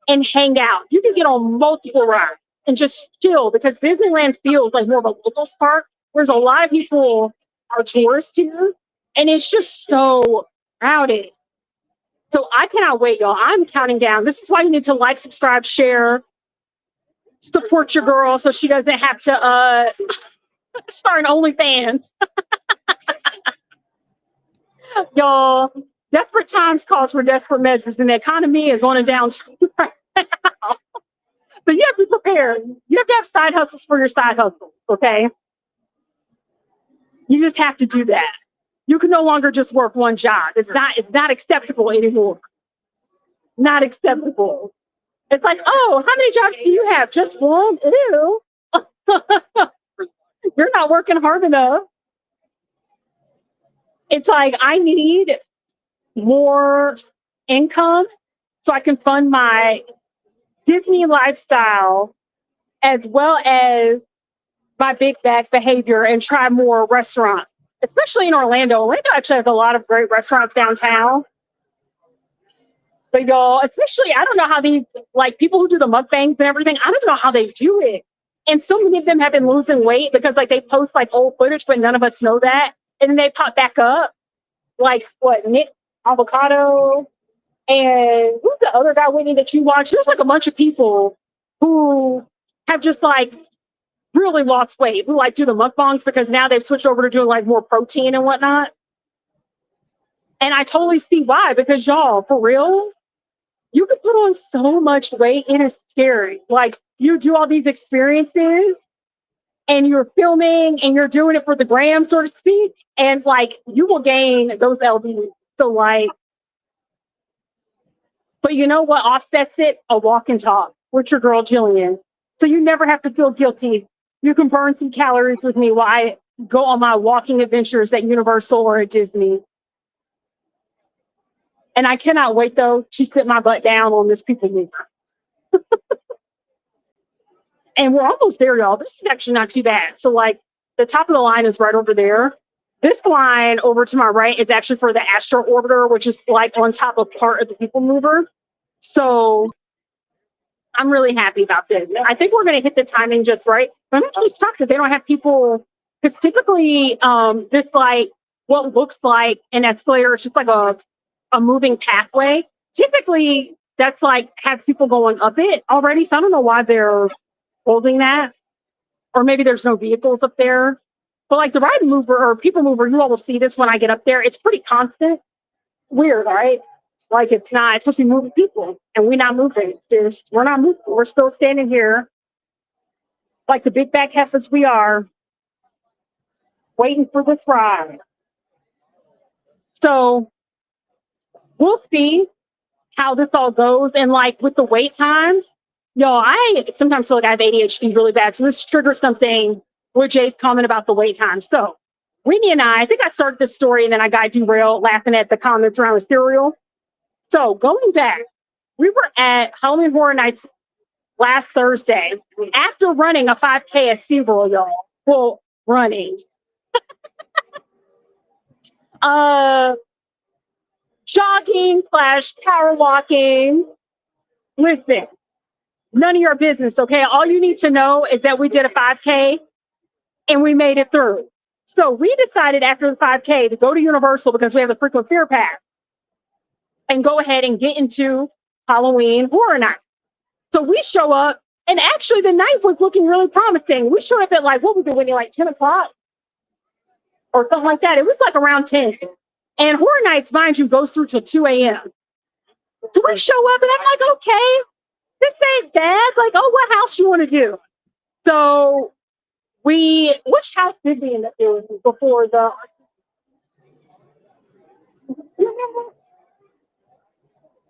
and hang out. You can get on multiple rides and just chill because Disneyland feels like more of a locals park. Whereas a lot of people are tourists here, and it's just so crowded. So I cannot wait, y'all. I'm counting down. This is why you need to like, subscribe, share, support your girl so she doesn't have to start an OnlyFans. Y'all, desperate times calls for desperate measures, and the economy is on a downturn right now. So you have to be prepared. You have to have side hustles for your side hustles, okay? You just have to do that. You can no longer just work one job. It's not acceptable anymore. Not acceptable. It's like, oh, how many jobs do you have? Just one? Ew. You're not working hard enough. It's like I need more income so I can fund my Disney lifestyle as well as my big bag behavior and try more restaurants, especially in Orlando. Orlando actually has a lot of great restaurants downtown. But y'all, especially, I don't know how these like people who do the mukbangs and everything, I don't know how they do it. And so many of them have been losing weight because like they post like old footage, but none of us know that. And then they pop back up. Like what, Nick Avocado and who's the other guy, Whitney, that you watch? There's like a bunch of people who have just like really lost weight, who like do the mukbangs because now they've switched over to doing like more protein and whatnot. And I totally see why, because y'all, for real, you can put on so much weight. It is scary. Like you do all these experiences and you're filming and you're doing it for the gram, so to speak. And like you will gain those LBs. So like, but you know what offsets it? A walk and talk with your girl Jillian. So you never have to feel guilty. You can burn some calories with me while I go on my walking adventures at Universal or at Disney. And I cannot wait though to sit my butt down on this people mover. And we're almost there, y'all. This is actually not too bad. So like the top of the line is right over there. This line over to my right is actually for the Astro Orbiter, which is like on top of part of the people mover. So I'm really happy about this. I think we're going to hit the timing just right. But I'm actually shocked that they don't have people, because typically this like what looks like an escalator is just like a moving pathway. Typically that's like has people going up it already. So I don't know why they're holding that. Or maybe there's no vehicles up there. But like the ride mover or people mover, you all will see this when I get up there. It's pretty constant. It's weird, right? Like it's not, it's supposed to be moving people and we're not moving. It's just, we're not moving. We're still standing here like the big back Heffas we are, waiting for this ride. So we'll see how this all goes. And like with the wait times, y'all, I sometimes feel like I have ADHD really bad. So this triggers something with Jay's comment about the wait time. So Winnie and I think I started this story and then I got derailed laughing at the comments around the cereal. So going back, we were at Halloween Horror Nights last Thursday after running a 5K at SeaWorld, y'all. Well, running. Jogging slash power walking. Listen, none of your business, okay? All you need to know is that we did a 5K and we made it through. So we decided after the 5K to go to Universal because we have the frequent fear pass and go ahead and get into Halloween Horror Night. So we show up, and actually the night was looking really promising. We showed up at like, what was it, Whitney, like 10 o'clock or something like that. It was like around 10. And Horror Nights, mind you, goes through till 2 a.m. So we show up, and I'm like, okay, this ain't bad. Like, oh, what house you want to do? So which house did we end up doing before the?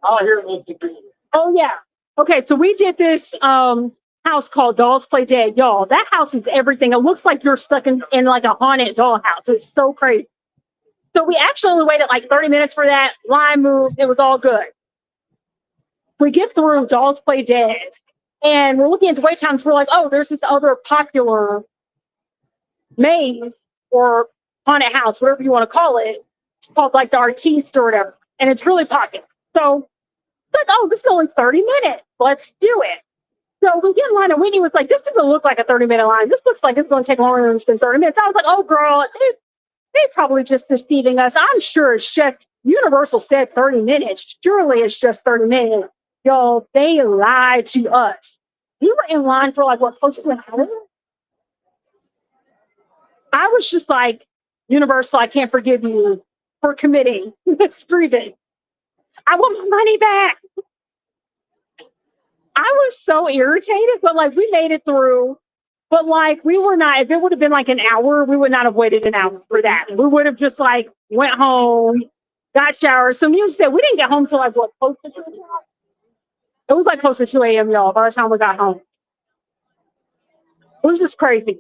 Oh yeah. Okay, so we did this house called Dolls Play Dead. Y'all, that house is everything. It looks like you're stuck in like a haunted doll house. It's so crazy. So we actually only waited like 30 minutes for that. Line moved. It was all good. We get through Dolls Play Dead, and we're looking at the wait times. We're like, oh, there's this other popular maze or haunted house, whatever you want to call it. It's called like the Artiste or whatever. And it's really popular. So it's like, oh, this is only 30 minutes. Let's do it. So we get in line, and Whitney was like, this doesn't look like a 30-minute line. This looks like it's going to take longer than 30 minutes. I was like, oh, girl, they probably just deceiving us. I'm sure it's just Universal said 30 minutes. Surely it's just 30 minutes. Yo, they lied to us. We were in line for like, what, close to an hour? I was just like, Universal, I can't forgive you for committing. Screw it. I want my money back. I was so irritated, but like we made it through. But like we were not, if it would have been like an hour, we would not have waited an hour for that. We would have just like went home, got showers. So needless to say, we didn't get home till like what, close to 2 a.m.? It was like close to 2 a.m., y'all, by the time we got home. It was just crazy.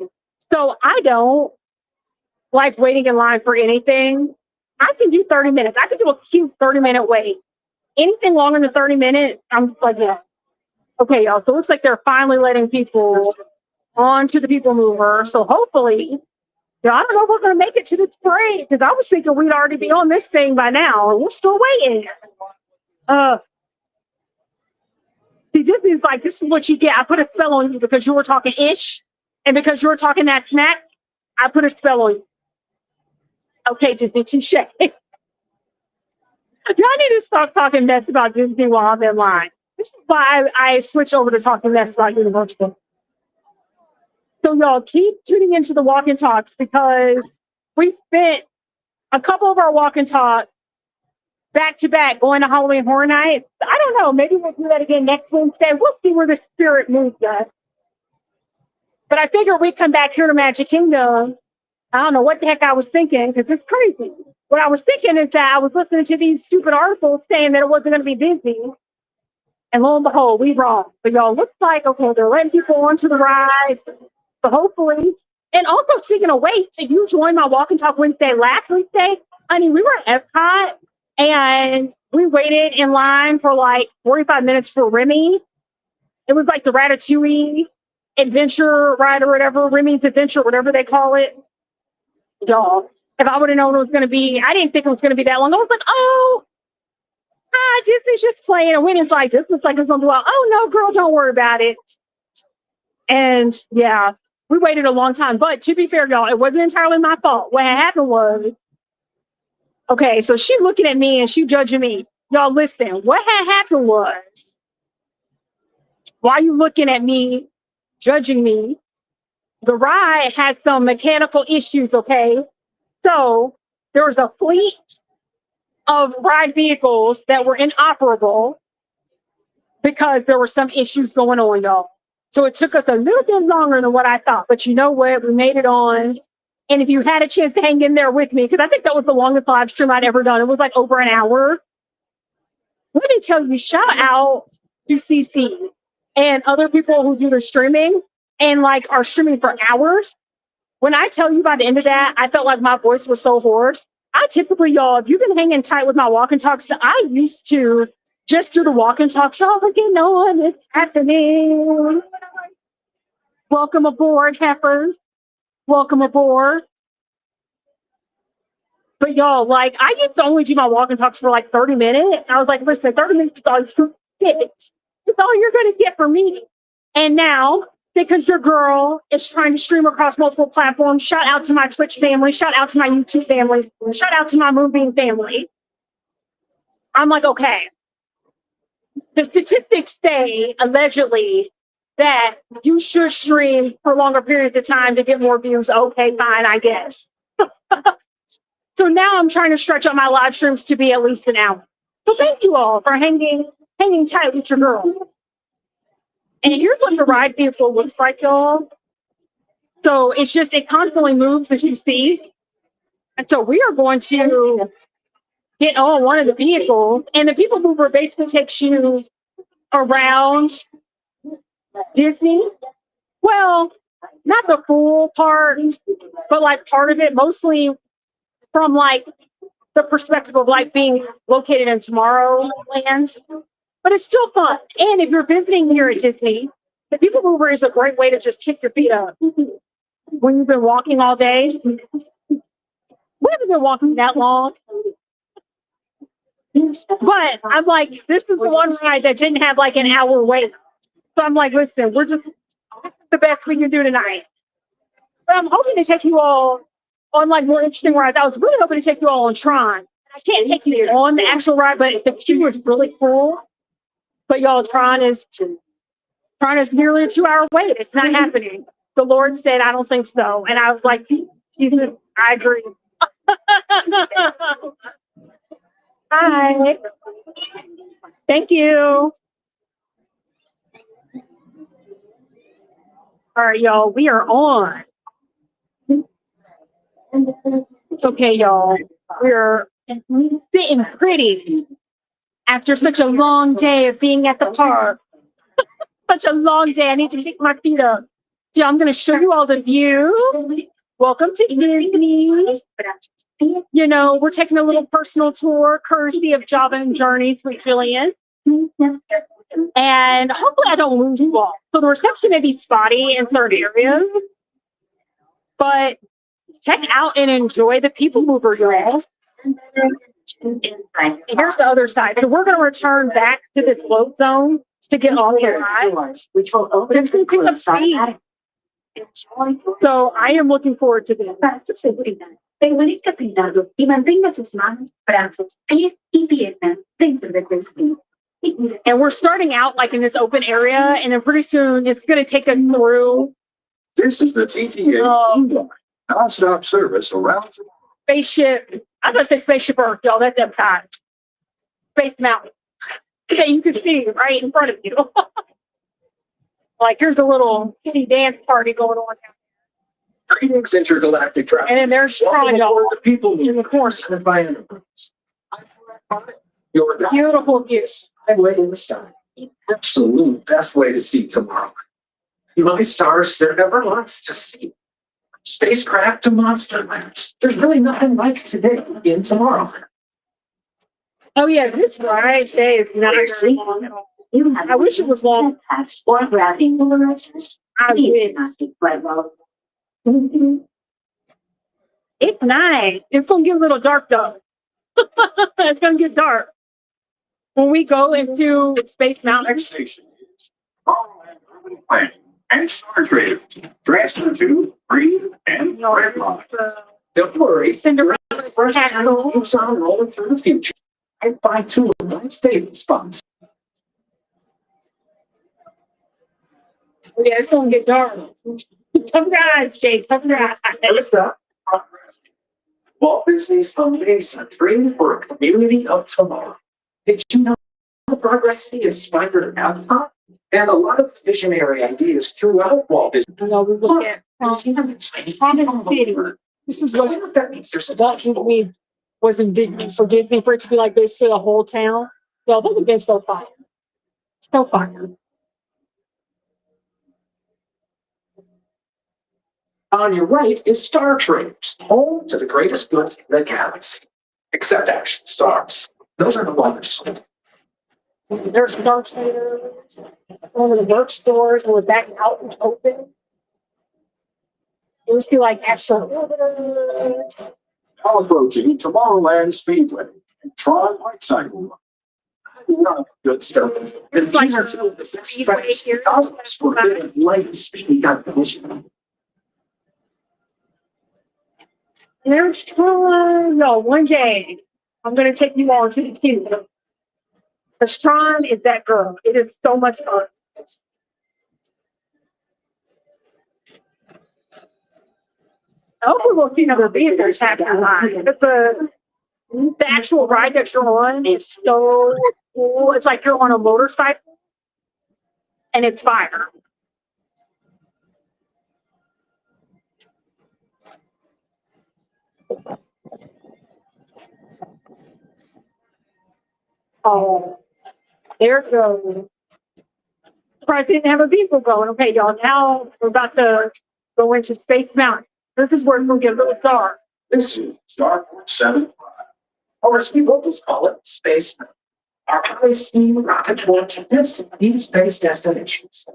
So I don't like waiting in line for anything. I can do 30 minutes. I can do a cute 30-minute wait. Anything longer than 30 minutes, I'm just like, yeah. Okay, y'all. So it looks like they're finally letting people onto the people mover. So hopefully, yeah, I don't know if we're going to make it to this parade because I was thinking we'd already be on this thing by now. We're still waiting. Uh, See, Disney's like, this is what you get. I put a spell on you because you were talking ish, and because you were talking that snack, I put a spell on you. Okay, Disney, touche. Y'all need to stop talking mess about Disney while I'm in line. This is why I switch over to talking mess about Universal. So y'all keep tuning into the walk and talks because we spent a couple of our walk and talk back to back going to Halloween Horror Nights. I don't know. Maybe we'll do that again next Wednesday. We'll see where the spirit moves us. But I figured we'd come back here to Magic Kingdom. I don't know what the heck I was thinking because it's crazy. What I was thinking is that I was listening to these stupid articles saying that it wasn't going to be busy. And lo and behold, we wrong. But y'all, looks like, okay, they're letting people onto the ride. So hopefully. And also, speaking of weights, if you joined my Walk and Talk Wednesday last Wednesday, honey, we were at Epcot and we waited in line for like 45 minutes for Remy. It was like the Ratatouille adventure ride or whatever, Remy's adventure, whatever they call it. Y'all, if I would have known it was going to be, I didn't think it was going to be that long. I was like, oh, hi, Disney's just playing. And when it's like, this looks like it's going to be like, oh, no, girl, don't worry about it. And yeah, we waited a long time. But to be fair, y'all, it wasn't entirely my fault. What happened was, okay, so she looking at me and she judging me. Y'all, listen, what had happened was, why you looking at me, judging me? The ride had some mechanical issues, okay? So there was a fleet of ride vehicles that were inoperable because there were some issues going on, y'all. So it took us a little bit longer than what I thought. But you know what? We made it on. And if you had a chance to hang in there with me, because I think that was the longest live stream I'd ever done. It was like over an hour. Let me tell you, shout out to CC and other people who do the streaming and like are streaming for hours. When I tell you by the end of that, I felt like my voice was so hoarse. I typically, y'all, if you've been hanging tight with my walk and talks, I used to just do the walk and talk. Y'all are getting on, it's happening. Welcome aboard, Heffas. Welcome aboard. But y'all, like, I used to only do my walk and talks for like 30 minutes. I was like, listen, 30 minutes is all you get. It's all you're going to get from me. And now, because your girl is trying to stream across multiple platforms, shout out to my Twitch family, shout out to my YouTube family, shout out to my Moonbeam family. I'm like, okay. The statistics say, allegedly, that you should stream for longer periods of time to get more views. Okay, fine, I guess. So now I'm trying to stretch out my live streams to be at least an hour. So thank you all for hanging tight with your girl. And here's what the ride vehicle looks like, y'all. So it's just, it constantly moves, as you see. And so we are going to get on one of the vehicles. And the people mover basically takes you around Disney. Well, not the full part, but like part of it, mostly from like the perspective of like being located in Tomorrowland. But it's still fun. And if you're visiting here at Disney, the People Mover is a great way to just kick your feet up. When you've been walking all day, we haven't been walking that long. But I'm like, this is the one ride that didn't have like an hour wait. So I'm like, listen, this is the best we can do tonight. But I'm hoping to take you all on like more interesting rides. I was really hoping to take you all on Tron. I can't take you on the actual ride, but the queue is really cool. But y'all, Tron is nearly a 2-hour wait. It's not happening. The Lord said, I don't think so. And I was like, Jesus, I agree. Hi. Thank you. All right, y'all, we are on. Okay, y'all, we're sitting pretty after such a long day of being at the park. Such a long day. I need to kick my feet up. So I'm going to show you all the view. Welcome to Disney. You know, we're taking a little personal tour courtesy of Java and Journeys with Jillian. And hopefully I don't lose you all. So the reception may be spotty in certain areas, but check out and enjoy the people mover, y'all. And here's the other side. So we're going to return back to this load zone to get on the ride. Which will open it's going to pick up speed. So I am looking forward to this. Permanezca pintado y mantenga sus manos, brazos, pies y piernas dentro del vestido. And we're starting out like in this open area, and then pretty soon it's going to take us through. This is the TTA non-stop service around Spaceship. I'm going to say Spaceship Earth, y'all. That's Epcot. Space Mountain. That you can see right in front of you. Like here's a little kitty dance party going on now. Greetings, intergalactic travel. And then there's y'all the people in the corner. By enterprise. Your Beautiful views. highway in the sky. The absolute best way to see tomorrow. My stars, there never lots to see. Spacecraft to monster labs. There's really nothing like today in tomorrow. Oh yeah, this ride day is not very long at all. I wish it was long. Or grabbing the fluorescence. I wish. It's nice. It's gonna get a little dark though. It's gonna get dark when we go into Space Mountain. Next station is Farmland Urban Planning and Star Trade. Transfer to green and red line. Don't worry, Cinderella fresh channel keeps on rolling through the future. I buy two of my favorite spots. Yeah, it's gonna get dark. Come on, Jake. Come on. Walt Disney's Holiday Dream for a community of tomorrow. Did you know the progress he inspired Epcot? And a lot of visionary ideas throughout Walt Disney. You know, we look at Promise City. This is what Walt Disney was envisioning for Disney for it to be like this to the whole town. Well, that would have been so fun. So fun. On your right is Star Traders, home to the greatest goods in the galaxy. Except action stars. Those are the ones. There's Star Traders, one of the work stores, and we're back out and open. It was feel like Astro Orbiter. Now approaching Tomorrowland Speedway. Tron Light Cycle. Good stuff. It's like a speedway here. For a bit of light speedy competition. There's Tron. No, one day I'm going to take you all to the kingdom. Because Tron is that girl. It is so much fun. I hope we will see another vehicles happening. But the actual ride that you're on is so cool. It's like you're on a motorcycle and it's fire. Oh, there it goes. Surprised didn't have a vehicle going. Okay, y'all. Now we're about to go into Space Mountain. This is where it's going to get a little dark. This is Starport 75. Or as we locals call it, Space Mountain. Our high-speed rocket launch this deep space destinations.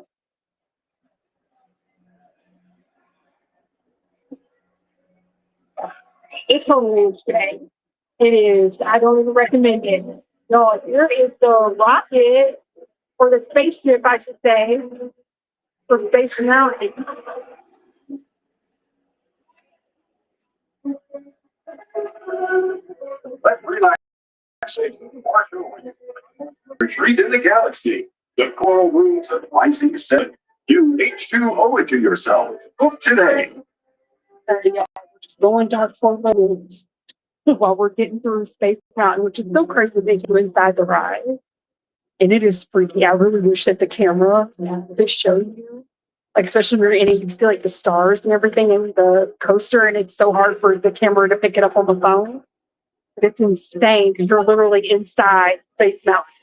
It's hilarious today. It is. I don't even recommend it. No, here is the rocket, or the spaceship, I should say, for Space Mountain. But relaxation, retreat in the galaxy. The coral rooms of Pisces 7. You H2 owe it to yourself. Book today. We're just going dark for minutes while we're getting through Space Mountain, which is so crazy they do inside the ride. And it is freaky. I really wish that the camera would show you, like, especially when you're in it, you see like the stars and everything in the coaster, and it's so hard for the camera to pick it up on the phone. But it's insane because you're literally inside Space Mountain.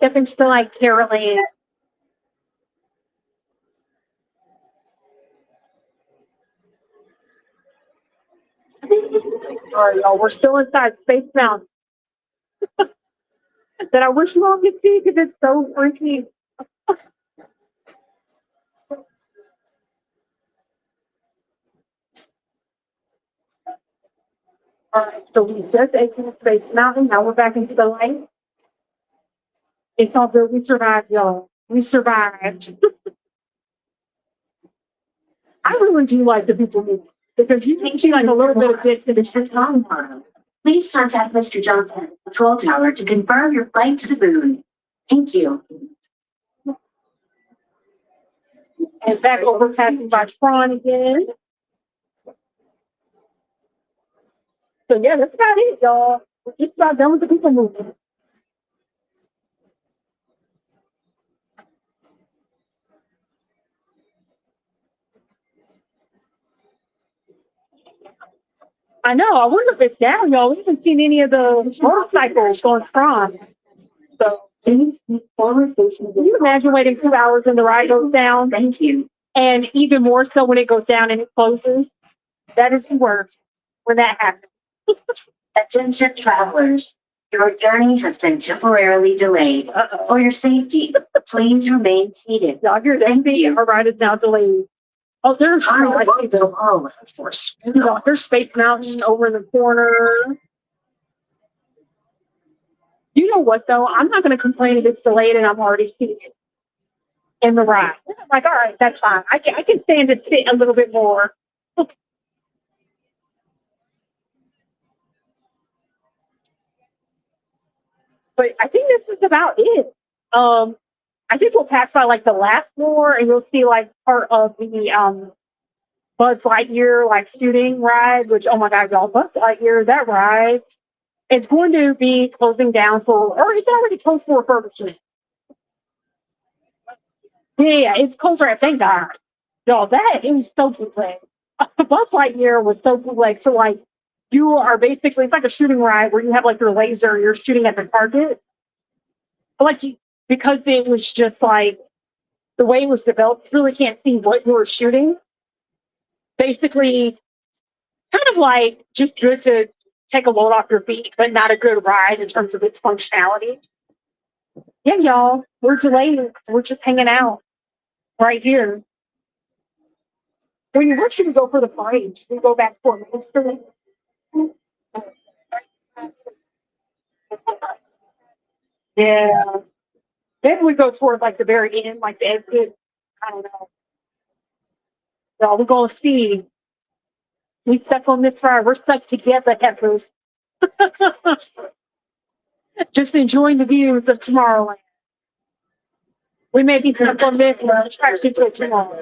step into the like Caroline. All right, y'all. We're still inside Space Mountain. That I wish you all could see because it's so freaky. All right, so we just exited Space Mountain. Now we're back into the light. It's all good. We survived, y'all. We survived. I really do like the people movie because you can see like a little bit of distance. Mr. Tom, please contact Mr. Johnson, Control Tower, to confirm your flight to the moon. Thank you. And back over passing by Tron again. So yeah, that's about it, y'all. We're just about done with the people movie. I know. I wonder if it's down, y'all. We haven't seen any of the motorcycles going Tron. So Please move forward facing can you imagine waiting 2 hours and the ride goes down? Thank you. And even more so when it goes down and it closes. That is the worst when that happens. Attention travelers, your journey has been temporarily delayed. For your safety, please remain seated. Y'all hear that? Our ride is now delayed. Oh, there's I like, love Tomorrowland for a spin. there's Space Mountain over in the corner. You know what though? I'm not going to complain if it's delayed and I'm already seated in the ride. I'm like, all right, that's fine. I can stand to sit a little bit more. But I think this is about it. I think we'll pass by like the last floor and you'll see like part of the Buzz Lightyear like shooting ride, which oh my god, y'all, Buzz Lightyear, that ride. It's going to be closing down for, or it's already closed for refurbishment. Yeah, it's closed right. Thank God. Y'all, that it was so bootleg. Buzz Lightyear was so bootleg. So like you are basically it's like a shooting ride where you have like your laser, you're shooting at the target. But like because it was just like the way it was developed, you really can't see what you were shooting. Basically, kind of like just good to take a load off your feet, but not a good ride in terms of its functionality. Yeah, y'all, we're delayed. We're just hanging out right here. When where should we go for the parade? Should we go back for history? Yeah. Maybe we go toward like the very end, like the exit. I don't know. So we're going to see. We stuck on this ride. We're stuck together, Heffas. Just enjoying the views of Tomorrowland. We may be stuck on this one. Tracked into it tomorrow.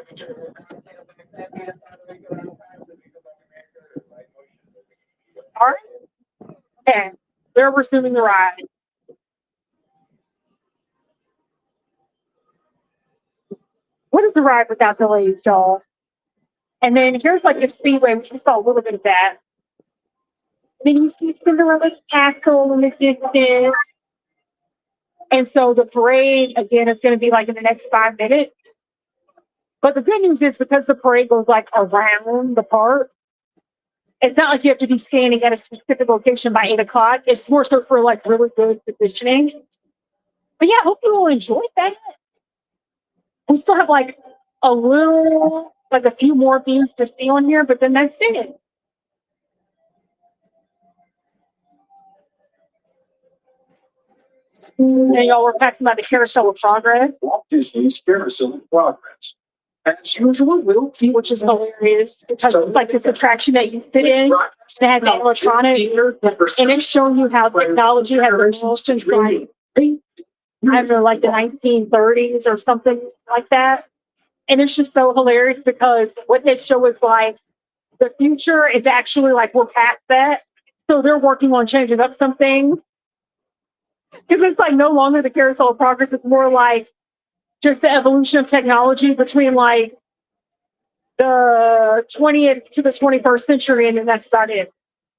All right. Okay. They're resuming the ride. What is the ride without delays, y'all? And then here's like the speedway, which we saw a little bit of that. Then you see Cinderella's castle in the distance. And so the parade, again, is going to be like in the next 5 minutes. But the good news is because the parade goes like around the park, it's not like you have to be standing at a specific location by 8 o'clock. It's more so for like really good positioning. But yeah, I hope you all enjoyed that. We still have like a few more views to see on here, but then that's it. And y'all were passing by the Carousel of Progress. Walt Disney's Carousel of Progress. As usual, Which is hilarious because it's like this attraction that you sit in that has animatronic and it's showing you how technology has evolved since like I don't know, like the 1930s or something like that. And it's just so hilarious because what they show is like the future is actually like we're past that. So they're working on changing up some things. Because it's like no longer the Carousel of Progress, it's more like just the evolution of technology between like the 20th to the 21st century, and then that's about it.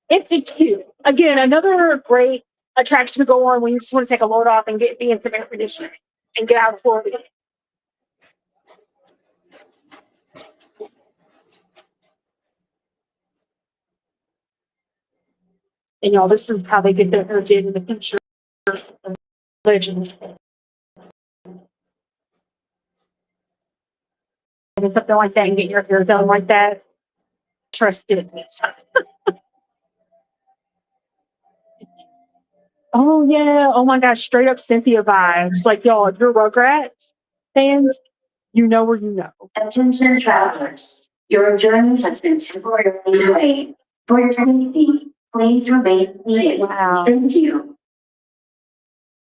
It's cute. Again, another great attraction to go on when you just want to take a load off and be in some air conditioning and get out of Florida. And y'all, this is how they get their hair did in the future. Legend. And something like that and get your hair done like that. Trust it. Oh yeah. Oh my gosh. Straight up Cynthia vibes. Like y'all, if you're Rugrats fans, you know where you know. Attention travelers, your journey has been temporarily delayed. For your safety, please remain seated. Wow. Thank you.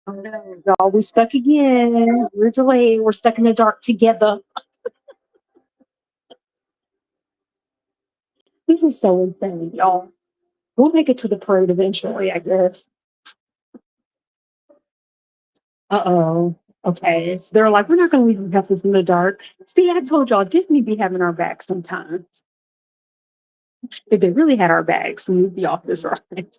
Oh no, y'all, we stuck again. We're delayed. We're stuck in the dark together. This is so insane, y'all. We'll make it to the parade eventually, I guess. Uh-oh. Okay. So they're like, we're not going to leave the Heffas in the dark. See, I told y'all, Disney be having our back sometimes. If they really had our backs, we'd be off this ride.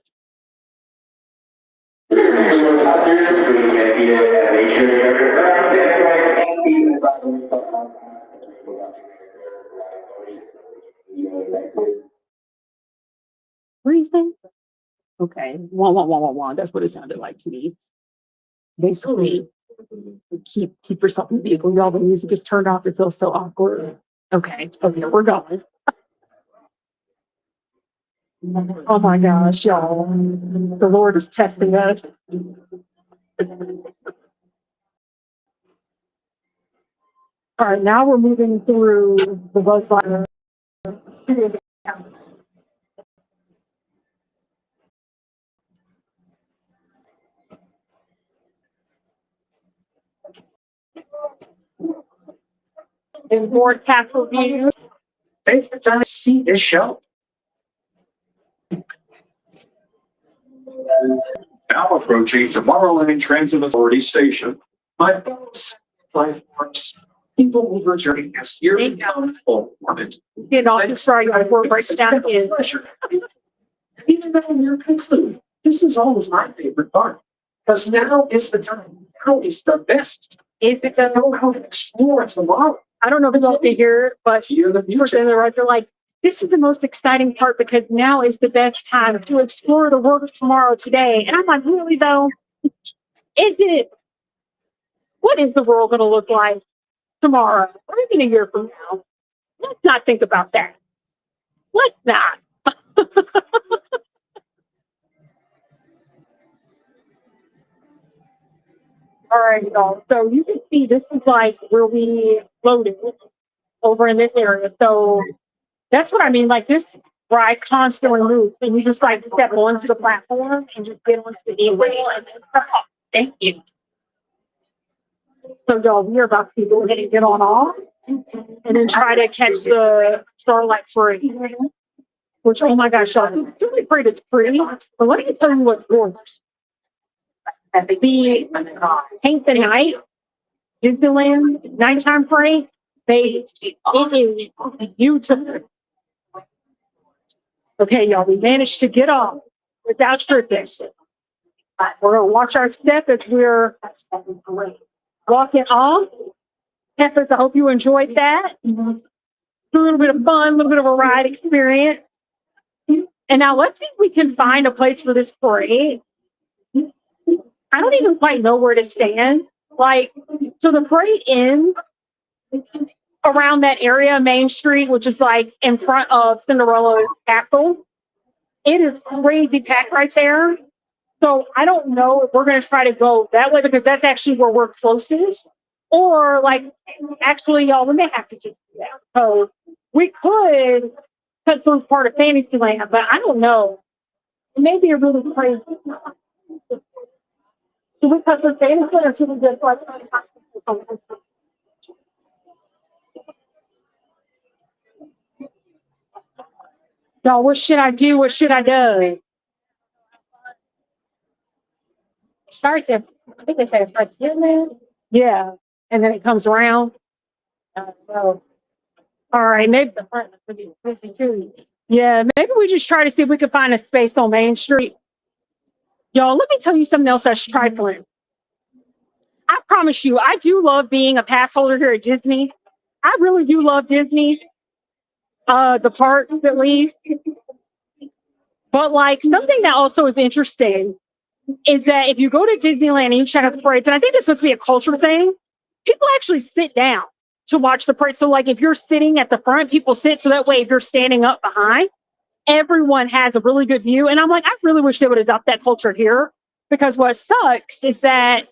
What do you say? Okay. Wah, wah, wah, wah, wah. That's what it sounded like to me. Basically, keep yourself in the vehicle. Y'all, the music is turned off. It feels so awkward. Okay. Okay, we're going. Oh my gosh, y'all. The Lord is testing us. All right, now we're moving through the bus line. And more castle views. Take your time to see this show. Now approaching Tomorrowland Transit Authority Station. My folks, platforms, people mover journey has yearly come full of it. Get off the sorry, I work right down in. Pleasure. Even though we're concluded, this is always my favorite part. Because now is the time. Now is the best. Is it To know how to explore tomorrow. I don't know if y'all can hear it, but Here the people future. in the right, they're like, this is the most exciting part because now is the best time to explore the world of tomorrow today. And I'm like, really though? Is it? What is the world going to look like tomorrow or even a year from now? Let's not think about that. Let's not. All right, y'all. So you can see this is like where we loaded over in this area. So that's what I mean. Like this ride constantly moves, and you just like step onto the platform and just get onto the gateway and then step off. Thank you. So y'all, we're about to go ahead and get on off, and then try to catch the Starlight Parade. Which, oh my gosh, y'all, the Starlight Parade is pretty. But let me tell you what's gorgeous. The Paint the Night Disneyland nighttime parade, it is beautiful. Okay, y'all, we managed to get off without tripping. We're gonna watch our step as we're walking off. Heffas, I hope you enjoyed that. A little bit of fun, a little bit of a ride experience. And now let's see if we can find a place for this parade. I don't even quite know where to stand. Like, so the parade ends around that area, Main Street, which is like in front of Cinderella's castle. It is crazy packed right there. So I don't know if we're going to try to go that way because that's actually where we're closest. Or like, actually, y'all, we may have to just do that. So we could cut through part of Fantasyland, but I don't know. It may be a really crazy. Should we cut through Fantasyland or should we just like? Y'all, what should I do? What should I do? Starts at, I think they say Fantasyland. Yeah, and then it comes around. So, all right, maybe the front would be busy too. Yeah, maybe we just try to see if we can find a space on Main Street. Y'all, let me tell you something else that's trifling. I promise you, I do love being a pass holder here at Disney. I really do love Disney, the parks at least. But like something that also is interesting is that if you go to Disneyland and you check out the parades, and I think this must be a culture thing, people actually sit down to watch the parade. So like if you're sitting at the front, people sit so that way if you're standing up behind, everyone has a really good view. And I'm like, I really wish they would adopt that culture here. Because what sucks is that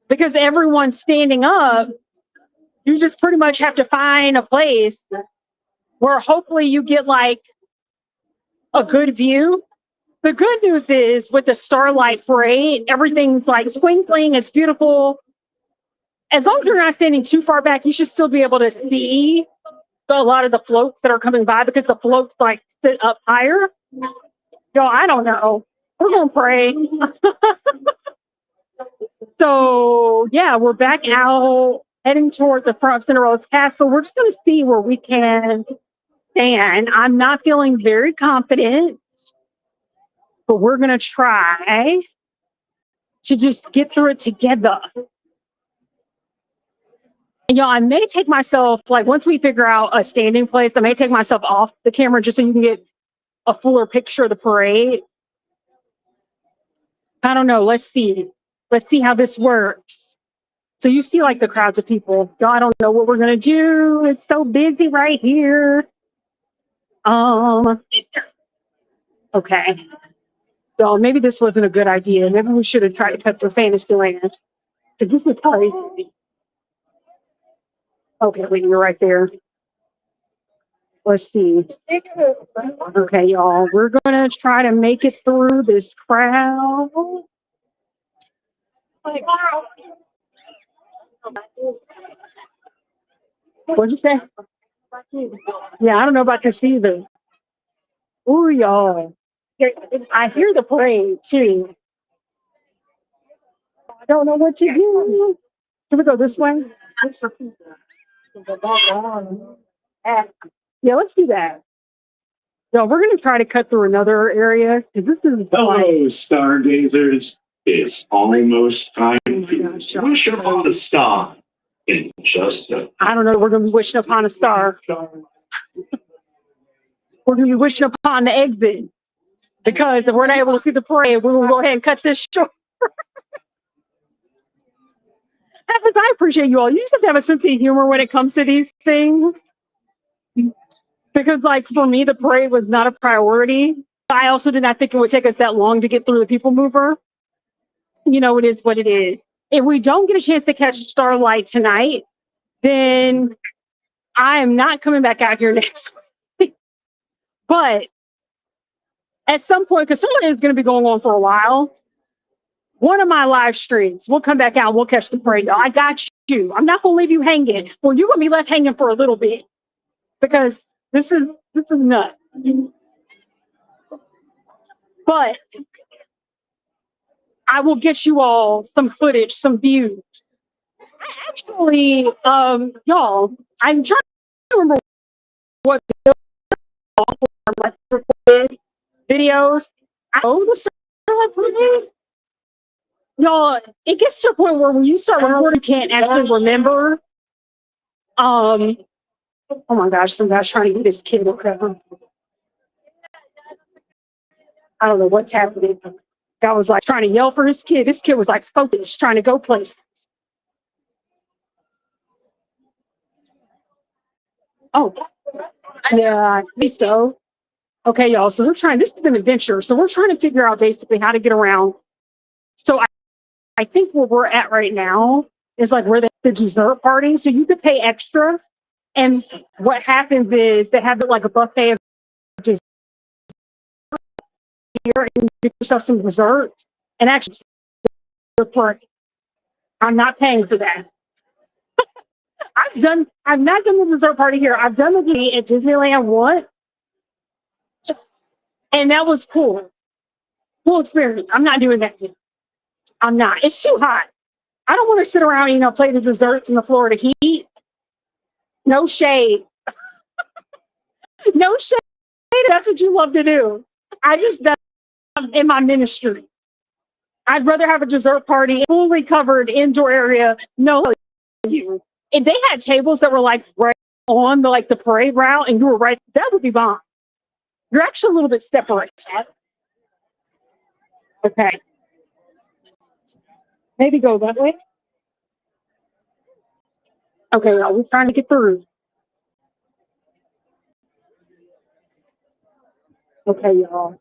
because everyone's standing up, you just pretty much have to find a place where hopefully you get like a good view. The good news is with the Starlight Parade, everything's like twinkling, it's beautiful. As long as you're not standing too far back, you should still be able to see a lot of the floats that are coming by because the floats like sit up higher. Yo, I don't know. We're gonna pray. So yeah, we're back out heading toward the front of Cinderella's castle. We're just gonna see where we can stand. I'm not feeling very confident, but we're gonna try to just get through it together. And I may take myself, like once we figure out a standing place, I may take myself off the camera just so you can get a fuller picture of the parade. I don't know. Let's see. Let's see how this works. So you see like the crowds of people. Y'all, I don't know what we're gonna do. It's so busy right here. Okay. So maybe this wasn't a good idea. Maybe we should have tried to cut through Fantasyland. Because this is crazy. Okay, wait, you're right there. Let's see. Okay, y'all, we're gonna try to make it through this crowd. What'd you say? Yeah, I don't know about this either. Ooh, y'all. I hear the parade too. I don't know what to do. Can we go this way? Yeah, let's do that. So we're gonna try to cut through another area because this is Hello, stargazers. It's almost time to wish upon a star in just a I don't know. We're gonna be wishing upon a star. We're gonna be wishing upon the exit because if we're not able to see the parade, we will go ahead and cut this short. Heffas, I appreciate you all. You just have to have a sense of humor when it comes to these things. Because, like, for me, the parade was not a priority. I also did not think it would take us that long to get through the people mover. You know, it is what it is. If we don't get a chance to catch Starlight tonight, then I am not coming back out here next week. But at some point, because someone is going to be going on for a while, one of my live streams, we'll come back out and we'll catch the parade. I got you. I'm not going to leave you hanging. Well, you're going to be left hanging for a little bit because this is nuts. But I will get you all some footage, some views. I actually, y'all, I'm trying to remember what videos. I know the Starlight Parade. Y'all, it gets to a point where when you start recording, you can't actually remember. Oh my gosh, some guy's trying to get his kid or whatever. I don't know what's happening. Guy was like trying to yell for his kid. His kid was like focused, trying to go places. Oh, yeah, I think so. Okay, y'all. So we're trying. This is an adventure. So we're trying to figure out basically how to get around. So I think where we're at right now is like where the dessert party. So you could pay extra, and what happens is they have it like a buffet of dessert here, and you get yourself some desserts. And actually, I'm not paying for that. I've not done the dessert party here. I've done the at Disneyland once, and that was cool. Cool experience. I'm not doing that again. I'm not. It's too hot. I don't want to sit around, play the desserts in the Florida heat. No shade. No shade. That's what you love to do. That's in my ministry. I'd rather have a dessert party, fully covered indoor area. No, you. If they had tables that were like right on the parade route, and you were right, that would be fine. You're actually a little bit separated. Okay, maybe go that way. Okay, y'all, we're trying to get through. Okay, y'all.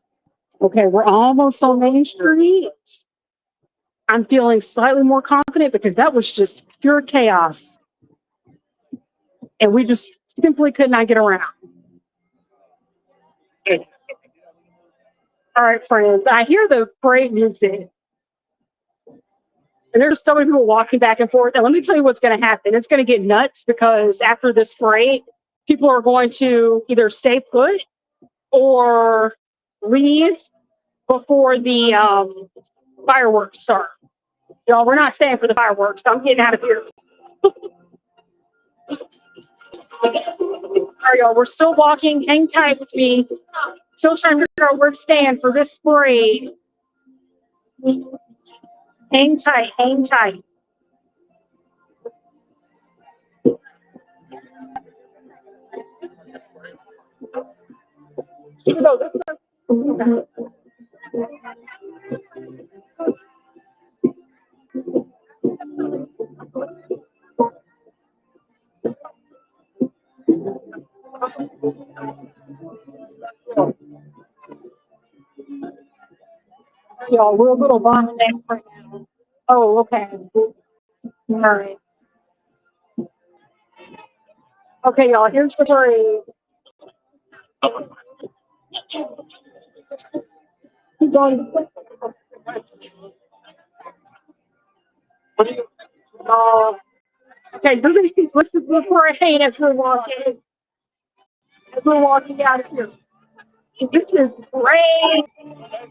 Okay, we're almost on Main Street. I'm feeling slightly more confident because that was just pure chaos. And we just simply could not get around. All right, friends, I hear the parade music. And there's so many people walking back and forth. And let me tell you what's going to happen. It's going to get nuts because after this parade, people are going to either stay put or leave before the fireworks start. Y'all, we're not staying for the fireworks. I'm getting out of here. All right, y'all, we're still walking. Hang tight with me. Still trying to figure out where to stand for this parade. Hang tight, hang tight. Y'all, we're a little bottlenecked right now. Oh, okay. All right. Okay, y'all, here's the parade. Keep going. Okay, you're gonna see this is the parade as we're walking out of here. This is great,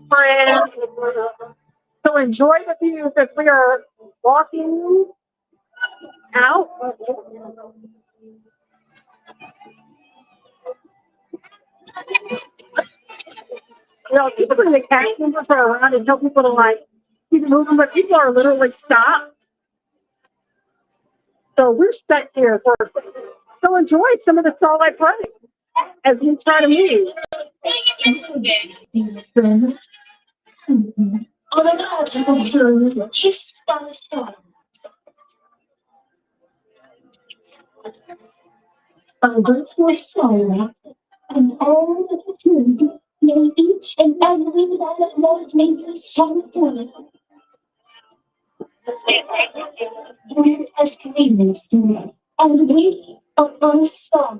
friends. So enjoy the view as we are walking out. You know, typically the cast members are around and tell people to keep moving, but people are literally stopped. So we're stuck here for a second. So enjoy some of the Starlight Parade as we try to move. Friends, all I know is I'm observing just by the stars. A virtual starlight, and all that is good, may each and every one of Lord Maker's shine through. Grant us cleanness today, and we upon a star.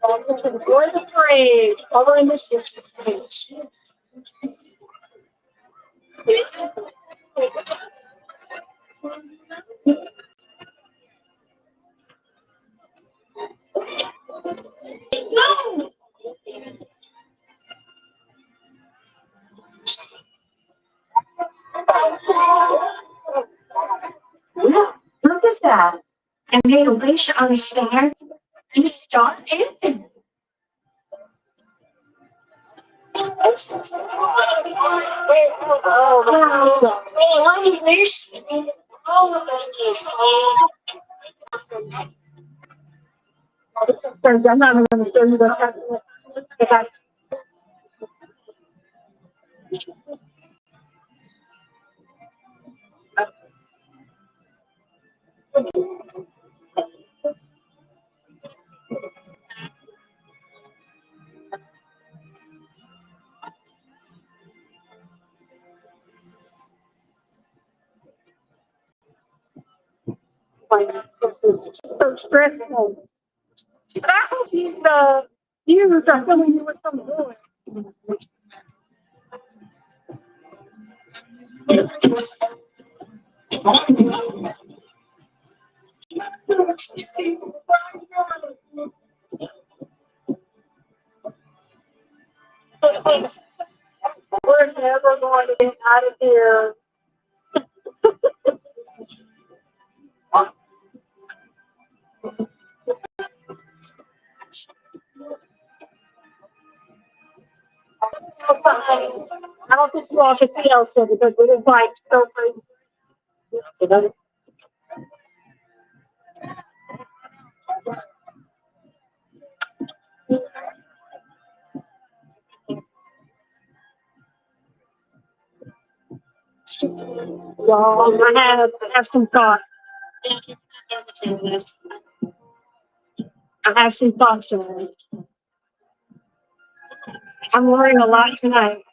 Enjoy the parade, following the stage. Look at that. I made a wish on the stand and start dancing. I wish all of I'm not going to show you what's happening. So stressful. But I hope these viewers are filling you with some joy. We're never going to get out of here. you all should see also because we didn't like so crazy. Well, I have some thoughts. I have some thoughts on it. I'm learning a lot tonight.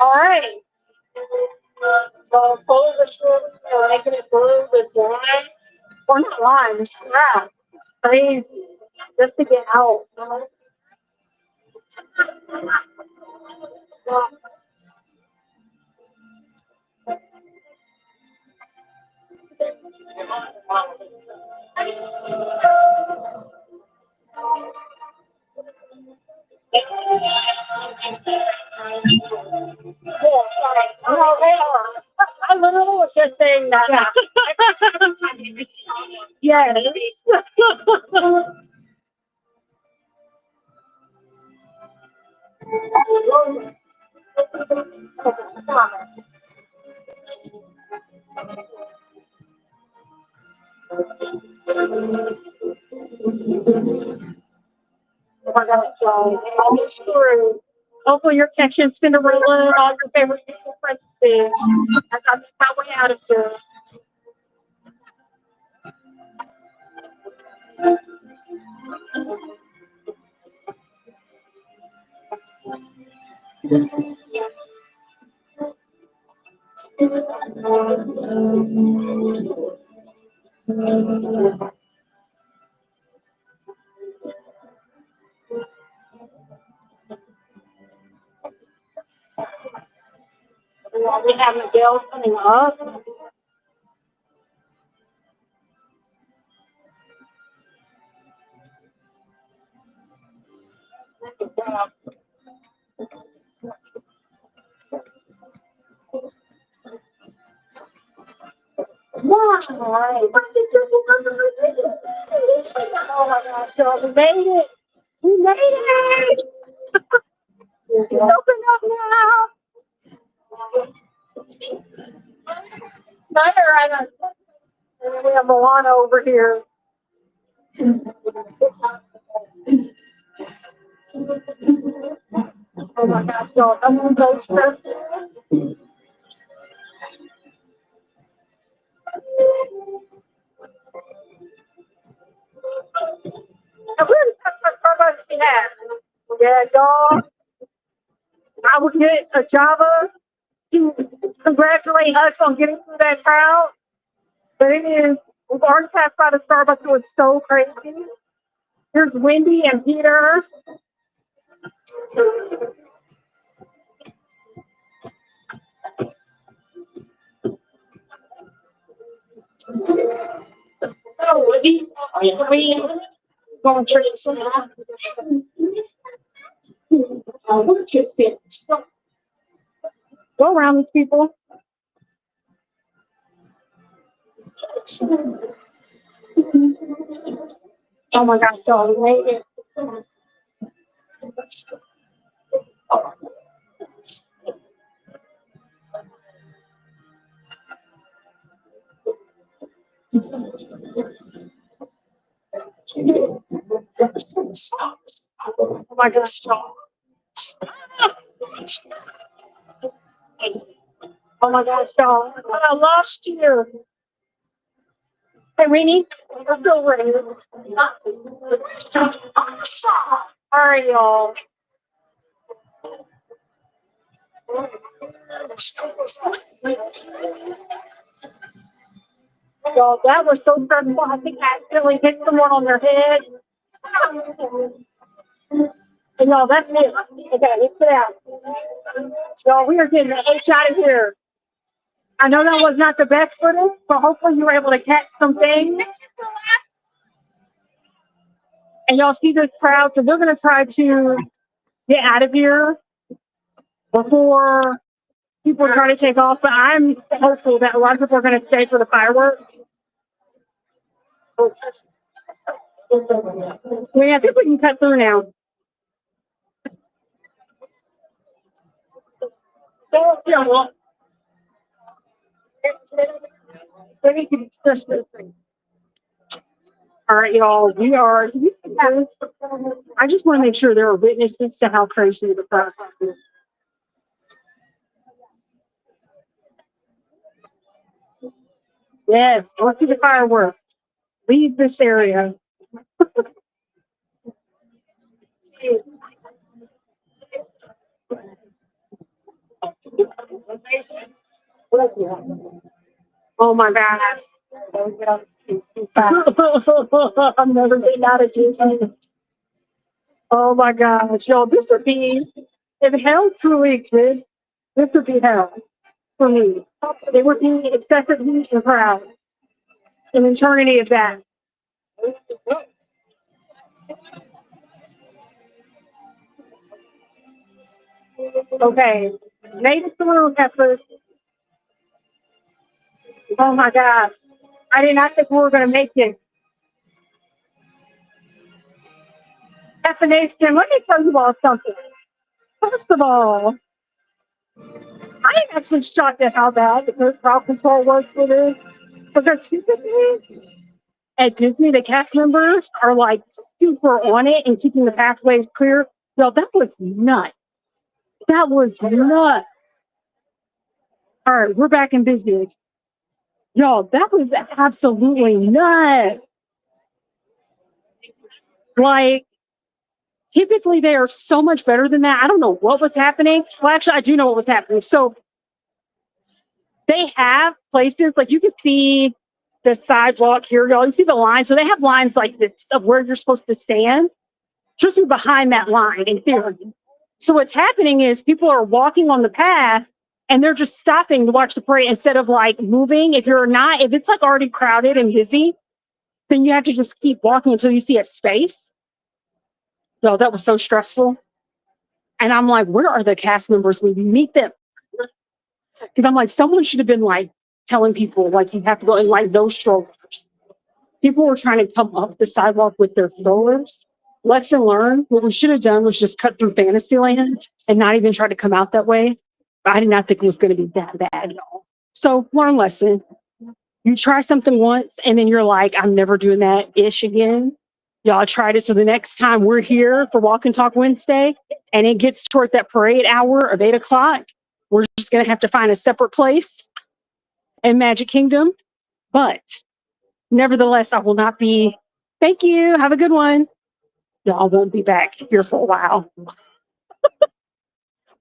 All right. So follow the story, making it blue with lime. Or not lime, it's crap. Crazy. Just to get out. No, they are. I literally was just saying that. Yeah. Oh my God, y'all. Almost through. Hopefully you're catching Cinderella and all your favorite Disney princesses as I make my way out of here. We have Miguel coming up. Why? Oh my gosh, y'all, we made it! We made it! It's open up now! Snyder, and then we have Moana over here. Oh my gosh, y'all, I'm gonna go surf. I really much she had. Yeah, y'all. I would get a Java to congratulate us on getting through that crowd. But it is, we've already passed by the Starbucks, so it's so crazy. Here's Wendy and Peter. So, Wendy, are you going to drink some? We're just getting started. Go around these people. Oh my gosh, y'all, we made it. Oh my gosh, y'all. Oh my gosh, y'all. I lost you. Hey, Renee, we're still ready. All right, y'all. Y'all, that was so stressful. I think I accidentally hit someone on their head. And y'all, that's it. Okay, let's get out. Y'all, we are getting the H out of here. I know that was not the best footage, but hopefully you were able to catch some things. And y'all see this crowd, so they're gonna try to get out of here before people are trying to take off. But I'm hopeful that a lot of people are gonna stay for the fireworks. I think we can cut through now. All right, y'all. We are. I just want to make sure there are witnesses to how crazy the process is. Yes, let's see the fireworks. Leave this area. Oh my God. I'm never getting out of Disney. Oh my gosh, y'all, this would be, if hell truly exists, this would be hell for me. It would be excessively proud. An eternity of that. Okay, made it through, Heffas. Oh my God, I did not think we were going to make it. Heffa Nation, let me tell you all something. First of all, I am actually shocked at how bad the crowd control was for this. Because typically at Disney, the cast members are like super on it and keeping the pathways clear. Yo, that was nuts. That was nuts. All right, we're back in business. Yo, that was absolutely nuts. Like, typically they are so much better than that. I don't know what was happening. Well, actually, I do know what was happening. So they have places like you can see the sidewalk here, y'all. You see the line. So they have lines like this of where you're supposed to stand. Just be behind that line in theory. So what's happening is people are walking on the path and they're just stopping to watch the parade instead of like moving. If it's like already crowded and busy, then you have to just keep walking until you see a space. So that was so stressful. And I'm like, where are the cast members when you meet them? Because I'm like, someone should have been like telling people like you have to go in like those strollers. People were trying to come up the sidewalk with their strollers. Lesson learned. What we should have done was just cut through Fantasyland and not even try to come out that way. I did not think it was going to be that bad, y'all. So learn lesson. You try something once and then you're like, I'm never doing that ish again. Y'all tried it. So the next time we're here for Walk and Talk Wednesday and it gets towards that parade hour of 8 o'clock, we're just going to have to find a separate place in Magic Kingdom. But nevertheless, I will not be. Thank you. Have a good one. Y'all won't be back here for a while.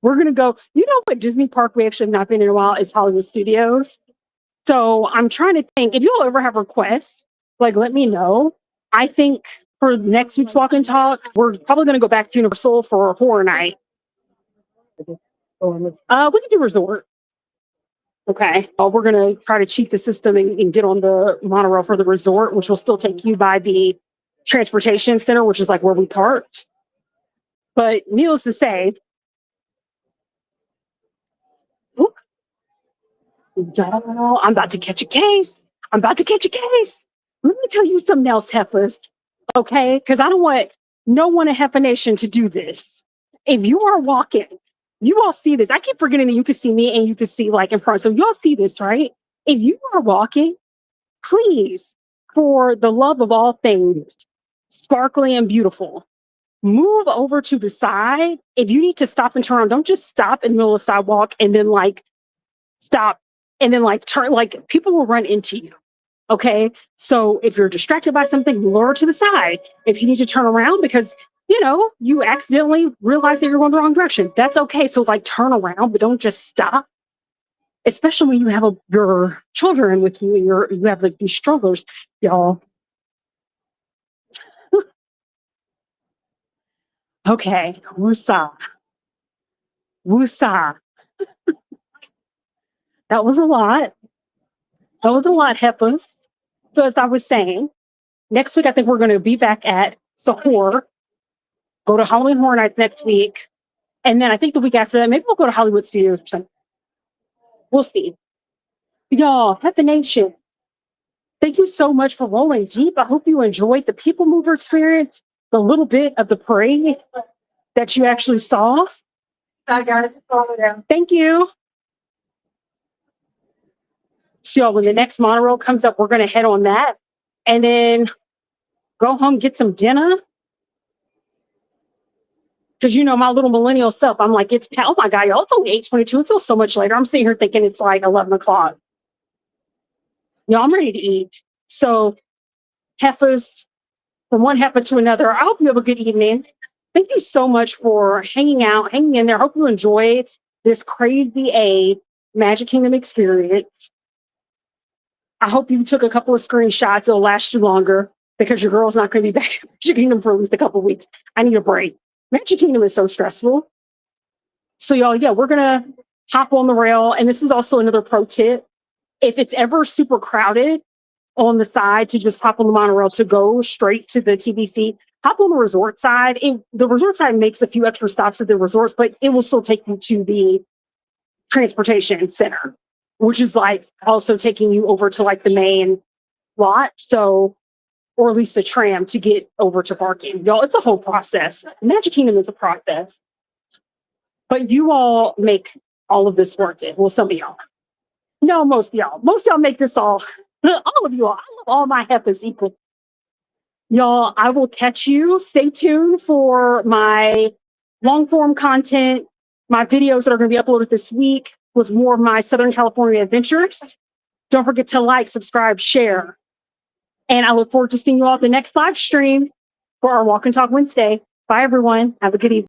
We're going to go. You know what Disney Park we actually have not been in a while is Hollywood Studios. So I'm trying to think if you'll ever have requests, like let me know. I think for next week's Walk and Talk, we're probably going to go back to Universal for a horror night. We can do resort. Okay. We're going to try to cheat the system and get on the monorail for the resort, which will still take you by the transportation center, which is like where we parked. But needless to say, I'm about to catch a case. I'm about to catch a case. Let me tell you something else, Heffas. Okay? Because I don't want no one in Heffa Nation to do this. If you are walking, you all see this. I keep forgetting that you can see me and you can see like in front. So y'all see this, right? If you are walking, please, for the love of all things, sparkly and beautiful, move over to the side. If you need to stop and turn around, don't just stop in the middle of the sidewalk and then like stop and then like turn, like people will run into you. Okay. So if you're distracted by something, lower to the side. If you need to turn around because, you know, you accidentally realize that you're going the wrong direction, that's okay. So like turn around, but don't just stop. Especially when you have your children with you and you have like these strollers, y'all. Okay. Woosah. Woosah. That was a lot. That was a lot, Heffas. So as I was saying, next week, I think we're going to be back at Sahur, go to Halloween Horror Nights next week. And then I think the week after that, maybe we'll go to Hollywood Studios or something. We'll see. Y'all, Heffa Nation, thank you so much for rolling deep. I hope you enjoyed the People Mover experience, the little bit of the parade that you actually saw. I got it. Thank you. So when the next monorail comes up, we're going to head on that and then go home, get some dinner. Because, you know, my little millennial self, I'm like, oh my God, y'all, it's only 8:22. It feels so much later. I'm sitting here thinking it's like 11 o'clock. Y'all, I'm ready to eat. So, Heffas, from one Heffa to another, I hope you have a good evening. Thank you so much for hanging out, hanging in there. I hope you enjoyed this crazy Magic Kingdom experience. I hope you took a couple of screenshots. It'll last you longer because your girl's not going to be back in Magic Kingdom for at least a couple of weeks. I need a break. Magic Kingdom is so stressful. So y'all, yeah, we're going to hop on the rail. And this is also another pro tip. If it's ever super crowded on the side, to just hop on the monorail to go straight to the TBC, hop on the resort side. The resort side makes a few extra stops at the resorts, but it will still take you to the transportation center, which is like also taking you over to like the main lot. So, or at least the tram to get over to parking. Y'all, it's a whole process. Magic Kingdom is a process. But you all make all of this worth it. Well, some of y'all. No, most of y'all. Most of y'all make this all of you all. I love all my Heffas equal. Y'all, I will catch you. Stay tuned for my long form content, my videos that are going to be uploaded this week with more of my Southern California adventures. Don't forget to like, subscribe, share. And I look forward to seeing you all at the next live stream for our Walk and Talk Wednesday. Bye, everyone. Have a good evening.